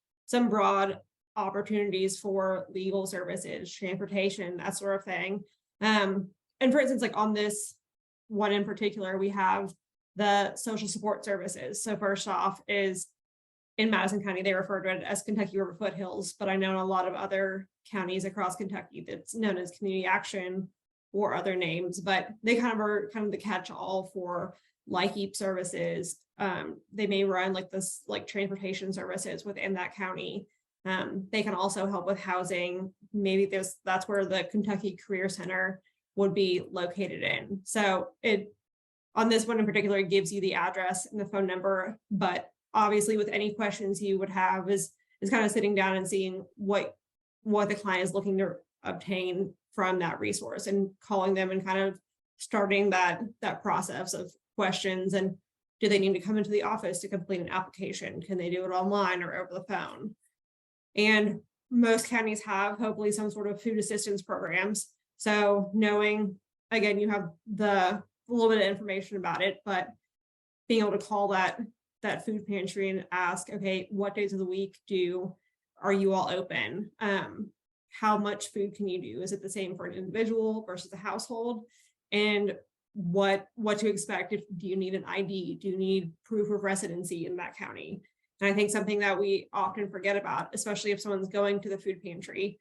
S3: broad opportunities for legal services, transportation, that sort of thing. And for instance, like on this one in particular, we have the social support services. So first off is in Madison County, they refer to it as Kentucky River Foothills, but I know in a lot of other counties across Kentucky that's known as Community Action or other names, but they kind of are kind of the catch-all for LIHEAP services. They may run like this, like transportation services within that county. They can also help with housing. Maybe that's where the Kentucky Career Center would be located in. So on this one in particular, it gives you the address and the phone number, but obviously with any questions you would have is kind of sitting down and seeing what the client is looking to obtain from that resource and calling them and kind of starting that process of questions. And do they need to come into the office to complete an application? Can they do it online or over the phone? And most counties have hopefully some sort of food assistance programs. So knowing, again, you have a little bit of information about it, but being able to call that food pantry and ask, okay, what days of the week are you all open? How much food can you do? Is it the same for an individual versus a household? And what to expect? Do you need an ID? Do you need proof of residency in that county? And I think something that we often forget about, especially if someone's going to the food pantry,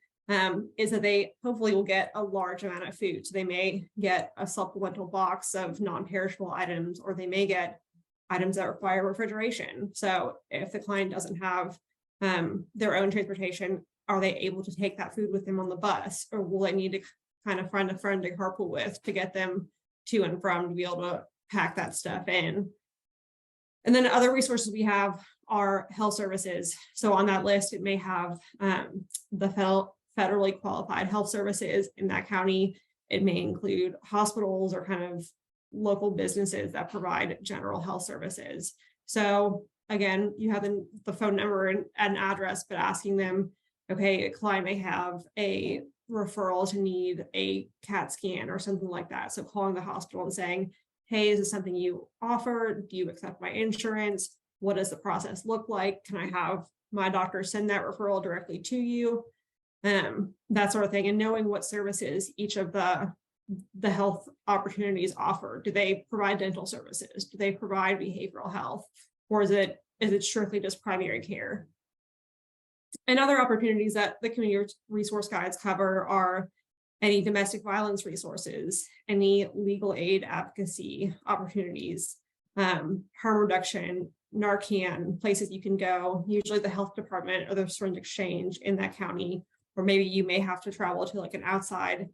S3: is that they hopefully will get a large amount of food. So they may get a supplemental box of non-perishable items, or they may get items that require refrigeration. So if the client doesn't have their own transportation, are they able to take that food with them on the bus, or will they need to kind of find a friend to carpool with to get them to and from to be able to pack that stuff in? And then other resources we have are health services. So on that list, it may have the federally qualified health services in that county. It may include hospitals or kind of local businesses that provide general health services. So again, you have the phone number and an address, but asking them, okay, a client may have a referral to need a CAT scan or something like that. So calling the hospital and saying, hey, is this something you offer? Do you accept my insurance? What does the process look like? Can I have my doctor send that referral directly to you? That sort of thing. And knowing what services each of the health opportunities offer. Do they provide dental services? Do they provide behavioral health? Or is it strictly just primary care? And other opportunities that the community resource guides cover are any domestic violence resources, any legal aid advocacy opportunities, harm reduction, Narcan, places you can go, usually the health department or the syringe exchange in that county, or maybe you may have to travel to like an outside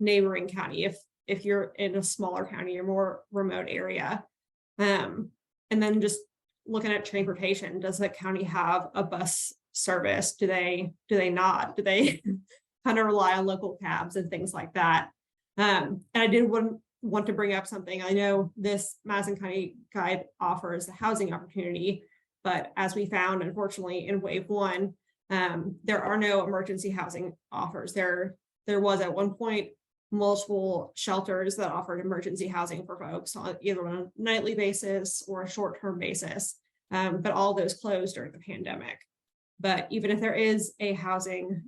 S3: neighboring county if you're in a smaller county or more remote area. And then just looking at transportation. Does the county have a bus service? Do they not? Do they kind of rely on local cabs and things like that? And I did want to bring up something. I know this Madison County Guide offers a housing opportunity, but as we found, unfortunately, in wave one, there are no emergency housing offers. There was at one point multiple shelters that offered emergency housing for folks on either on a nightly basis or a short-term basis, but all those closed during the pandemic. But even if there is a housing,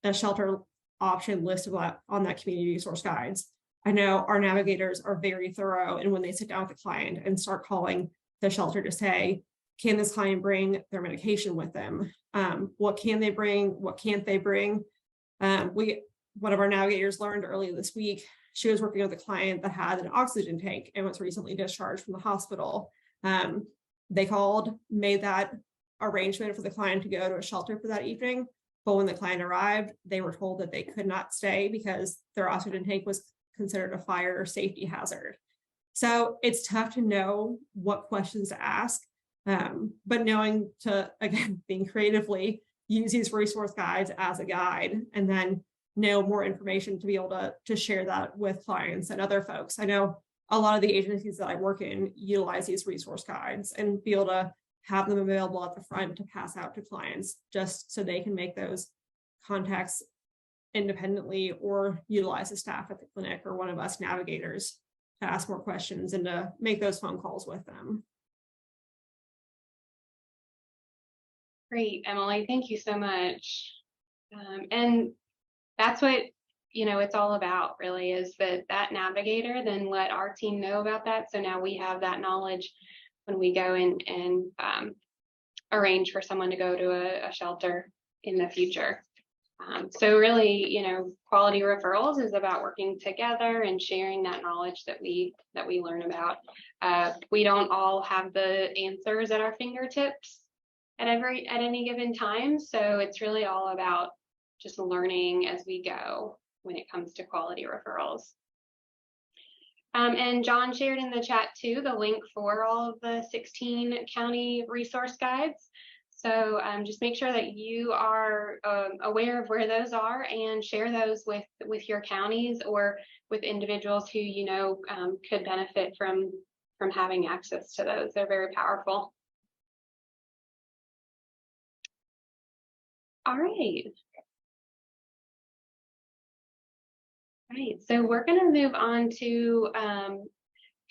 S3: a shelter option listed on that community resource guides, I know our navigators are very thorough, and when they sit down with the client and start calling the shelter to say, can this client bring their medication with them? What can they bring? What can't they bring? One of our navigators learned earlier this week, she was working with a client that had an oxygen tank and was recently discharged from the hospital. They called, made that arrangement for the client to go to a shelter for that evening. But when the client arrived, they were told that they could not stay because their oxygen tank was considered a fire or safety hazard. So it's tough to know what questions to ask, but knowing to, again, being creatively use these resource guides as a guide, and then know more information to be able to share that with clients and other folks. I know a lot of the agencies that I work in utilize these resource guides and be able to have them available at the front to pass out to clients, just so they can make those contacts independently or utilize the staff at the clinic or one of us navigators to ask more questions and to make those phone calls with them.
S2: Great, Emily, thank you so much. And that's what, it's all about, really, is that navigator then let our team know about that. So now we have that knowledge when we go in and arrange for someone to go to a shelter in the future. So really, quality referrals is about working together and sharing that knowledge that we learn about. We don't all have the answers at our fingertips at any given time. So it's really all about just learning as we go when it comes to quality referrals. And John shared in the chat too the link for all of the 16 county resource guides. So just make sure that you are aware of where those are and share those with your counties or with individuals who could benefit from having access to those. They're very powerful. All right. Right, so we're going to move on to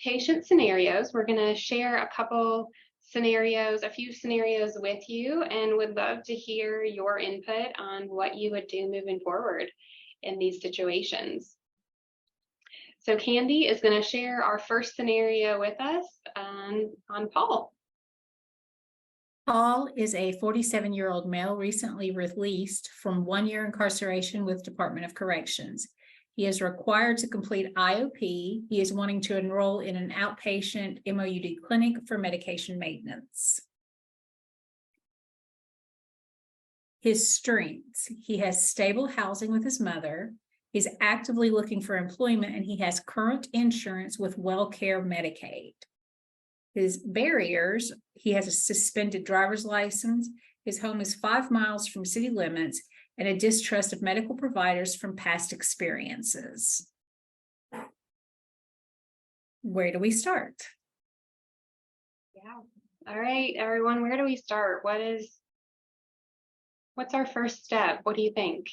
S2: patient scenarios. We're going to share a few scenarios with you, and would love to hear your input on what you would do moving forward in these situations. So Candy is going to share our first scenario with us on Paul.
S6: Paul is a 47-year-old male recently released from 1 year incarceration with Department of Corrections. He is required to complete IOP. He is wanting to enroll in an outpatient MOUD clinic for medication maintenance. His strengths: he has stable housing with his mother. He's actively looking for employment, and he has current insurance with WellCare Medicaid. His barriers: he has a suspended driver's license. His home is 5 miles from city limits, and a distrust of medical providers from past experiences. Where do we start?
S2: Yeah. All right, everyone, where do we start? What's our first step? What do you think?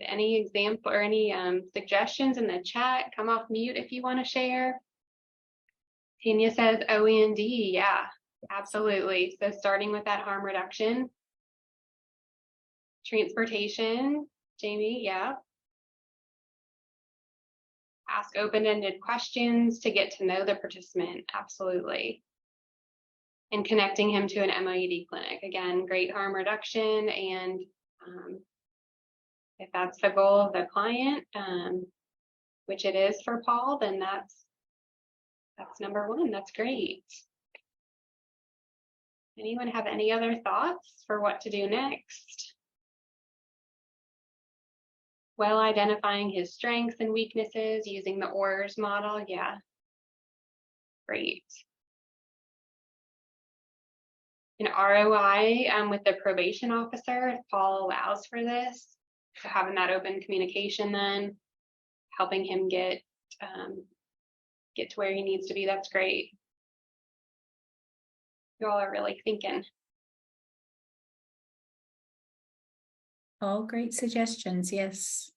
S2: Any example or any suggestions in the chat? Come off mute if you want to share. Tanya says OUD. Yeah, absolutely. So starting with that harm reduction. Transportation, Jamie, yeah. Ask open-ended questions to get to know the participant, absolutely. And connecting him to an MOUD clinic. Again, great harm reduction, and if that's the goal of the client, which it is for Paul, then that's number one. That's great. Anyone have any other thoughts for what to do next? Well, identifying his strengths and weaknesses using the ORS model. Yeah. Great. an ROI with the probation officer if Paul allows for this. So having that open communication, then helping him get to where he needs to be. That's great. You all are really thinking.
S6: All great suggestions. Yes.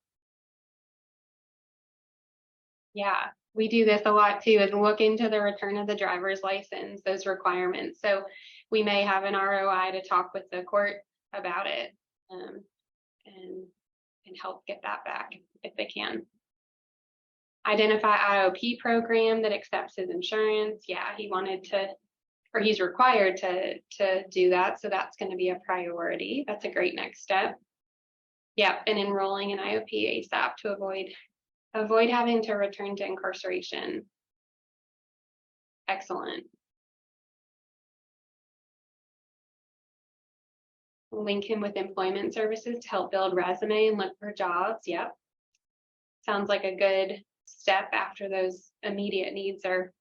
S2: Yeah, we do this a lot too, is look into the return of the driver's license, those requirements. So we may have an ROI to talk with the court about it, and help get that back if they can. Identify IOP program that accepts his insurance. Yeah, he wanted to, or he's required to do that. So that's going to be a priority. That's a great next step. Yeah, and enrolling in IOP ASAP to avoid having to return to incarceration. Excellent. Link him with employment services to help build resume and look for jobs. Yep. Sounds like a good step after those immediate needs are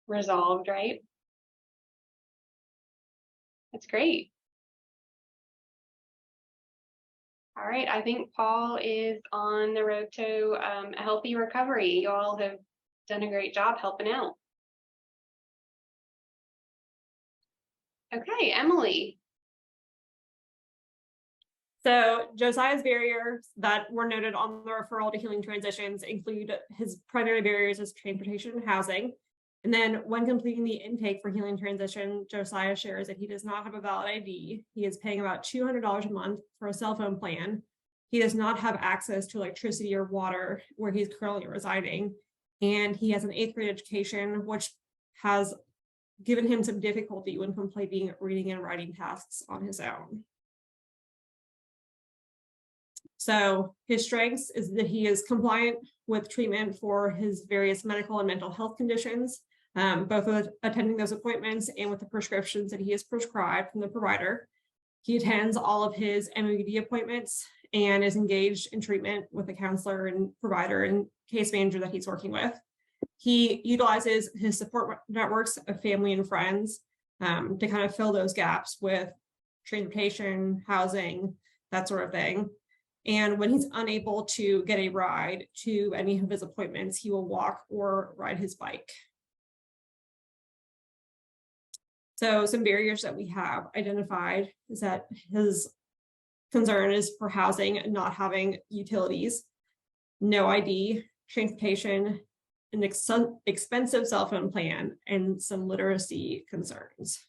S2: resolved, right? That's great. All right, I think Paul is on the road to a healthy recovery. You all have done a great job helping out. Okay, Emily.
S3: So Josiah's barriers that were noted on the referral to healing transitions include his primary barriers as transportation and housing. And then when completing the intake for healing transition, Josiah shares that he does not have a valid ID. He is paying about $200 a month for a cell phone plan. He does not have access to electricity or water where he's currently residing. And he has an 8th grade education, which has given him some difficulty when completing reading and writing tasks on his own. So his strengths is that he is compliant with treatment for his various medical and mental health conditions, both with attending those appointments and with the prescriptions that he is prescribed from the provider. He attends all of his MOUD appointments and is engaged in treatment with the counselor and provider and case manager that he's working with. He utilizes his support networks of family and friends to kind of fill those gaps with transportation, housing, that sort of thing. And when he's unable to get a ride to any of his appointments, he will walk or ride his bike. So some barriers that we have identified is that his concern is for housing and not having utilities, no ID, transportation, an expensive cell phone plan, and some literacy concerns.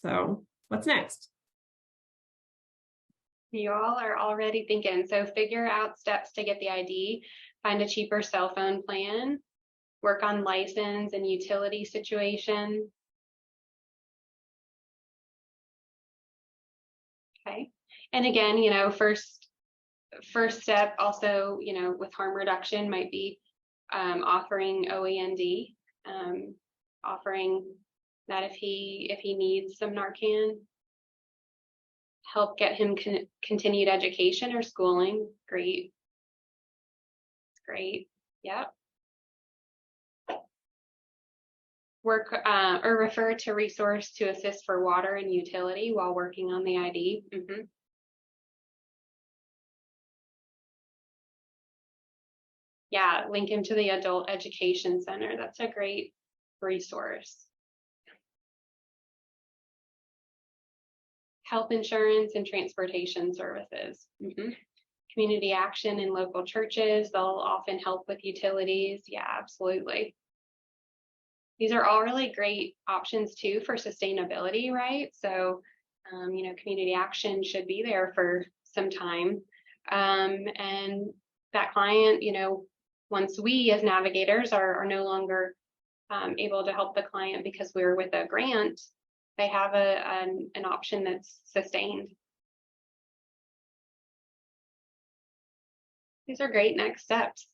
S3: So what's next?
S2: You all are already thinking, so figure out steps to get the ID, find a cheaper cell phone plan, work on license and utility situation. Okay, and again, first step also, with harm reduction might be offering OEND, offering that if he needs some Narcan, help get him continued education or schooling. Great. Great. Yep. Work or refer to resource to assist for water and utility while working on the ID. Yeah, link him to the adult education center. That's a great resource. Health insurance and transportation services. Community action in local churches, they'll often help with utilities. Yeah, absolutely. These are all really great options too for sustainability, right? So, community action should be there for some time. And that client, once we as navigators are no longer able to help the client because we're with a grant, they have an option that's sustained. These are great next steps.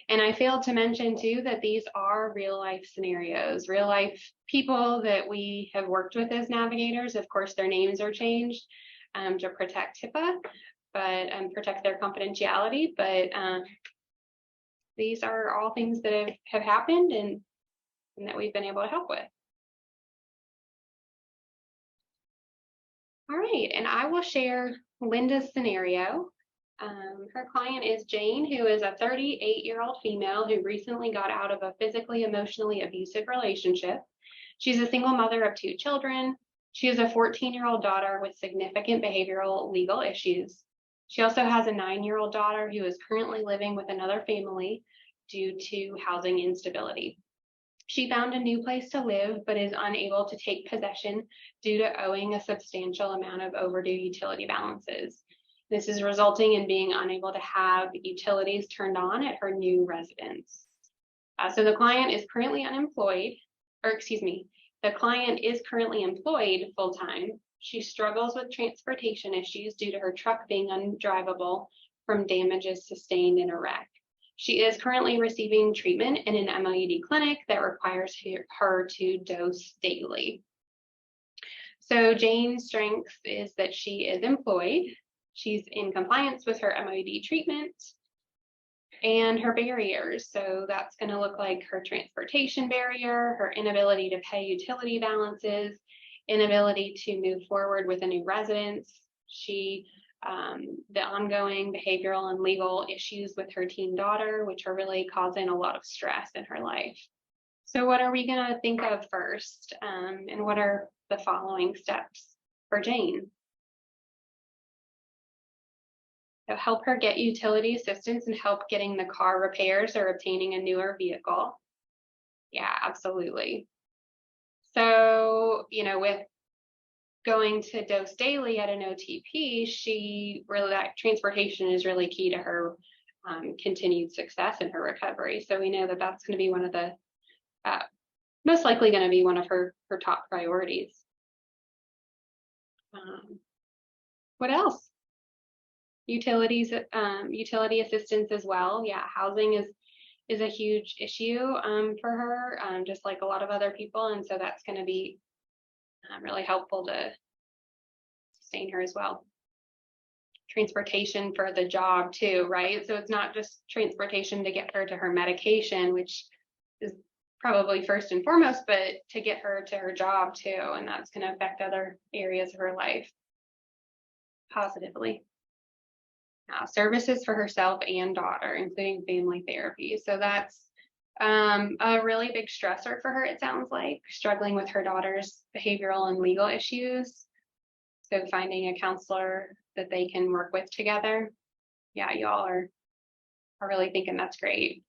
S2: And I failed to mention too that these are real life scenarios, real life people that we have worked with as navigators. Of course, their names are changed to protect HIPAA, but protect their confidentiality. But these are all things that have happened and that we've been able to help with. All right, and I will share Linda's scenario. Her client is Jane, who is a 38-year-old female who recently got out of a physically, emotionally abusive relationship. She's a single mother of 2 children. She has a 14-year-old daughter with significant behavioral legal issues. She also has a 9-year-old daughter who is currently living with another family due to housing instability. She found a new place to live, but is unable to take possession due to owing a substantial amount of overdue utility balances. This is resulting in being unable to have utilities turned on at her new residence. So the client is currently unemployed, or excuse me, the client is currently employed full-time. She struggles with transportation issues due to her truck being undrivable from damages sustained in a wreck. She is currently receiving treatment in an MOUD clinic that requires her to dose daily. So Jane's strength is that she is employed. She's in compliance with her MOUD treatment and her barriers. So that's going to look like her transportation barrier, her inability to pay utility balances, inability to move forward with a new residence. The ongoing behavioral and legal issues with her teen daughter, which are really causing a lot of stress in her life. So what are we going to think of first? And what are the following steps for Jane? So help her get utility assistance and help getting the car repairs or obtaining a newer vehicle. Yeah, absolutely. So, with going to dose daily at an OTP, that transportation is really key to her continued success in her recovery. So we know that that's going to be one of the, most likely going to be one of her top priorities. What else? Utility assistance as well. Yeah, housing is a huge issue for her, just like a lot of other people. And so that's going to be really helpful to sustain her as well. Transportation for the job too, right? So it's not just transportation to get her to her medication, which is probably first and foremost, but to get her to her job too. And that's going to affect other areas of her life positively. Services for herself and daughter, including family therapy. So that's a really big stressor for her, it sounds like, struggling with her daughter's behavioral and legal issues. So finding a counselor that they can work with together. Yeah, y'all are really thinking that's great.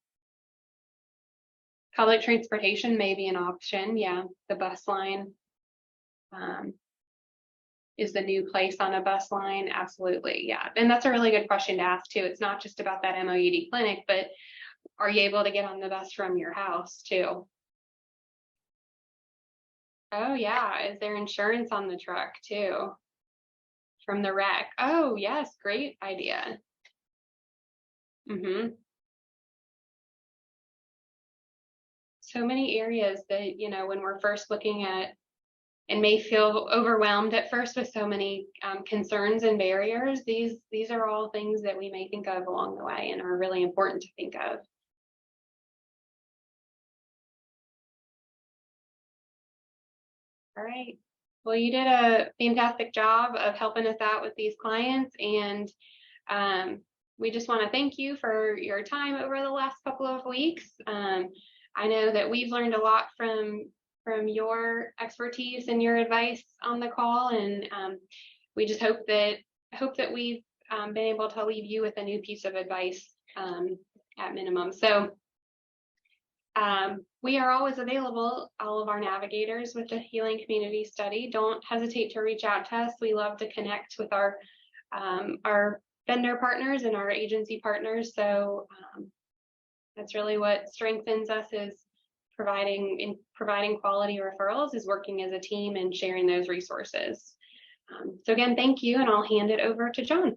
S2: Public transportation may be an option. Yeah, the bus line. Is the new place on a bus line? Absolutely, yeah. And that's a really good question to ask too. It's not just about that MOUD clinic, but are you able to get on the bus from your house too? Oh yeah, is there insurance on the truck too? From the wreck? Oh yes, great idea. So many areas that, when we're first looking at and may feel overwhelmed at first with so many concerns and barriers, these are all things that we may think of along the way and are really important to think of. All right. Well, you did a fantastic job of helping us out with these clients, and we just want to thank you for your time over the last couple of weeks. I know that we've learned a lot from your expertise and your advice on the call, and we just hope that we've been able to leave you with a new piece of advice at minimum. So we are always available, all of our navigators with the Healing Community Study. Don't hesitate to reach out to us. We love to connect with our vendor partners and our agency partners. So that's really what strengthens us, is providing quality referrals, is working as a team and sharing those resources. So again, thank you, and I'll hand it over to John.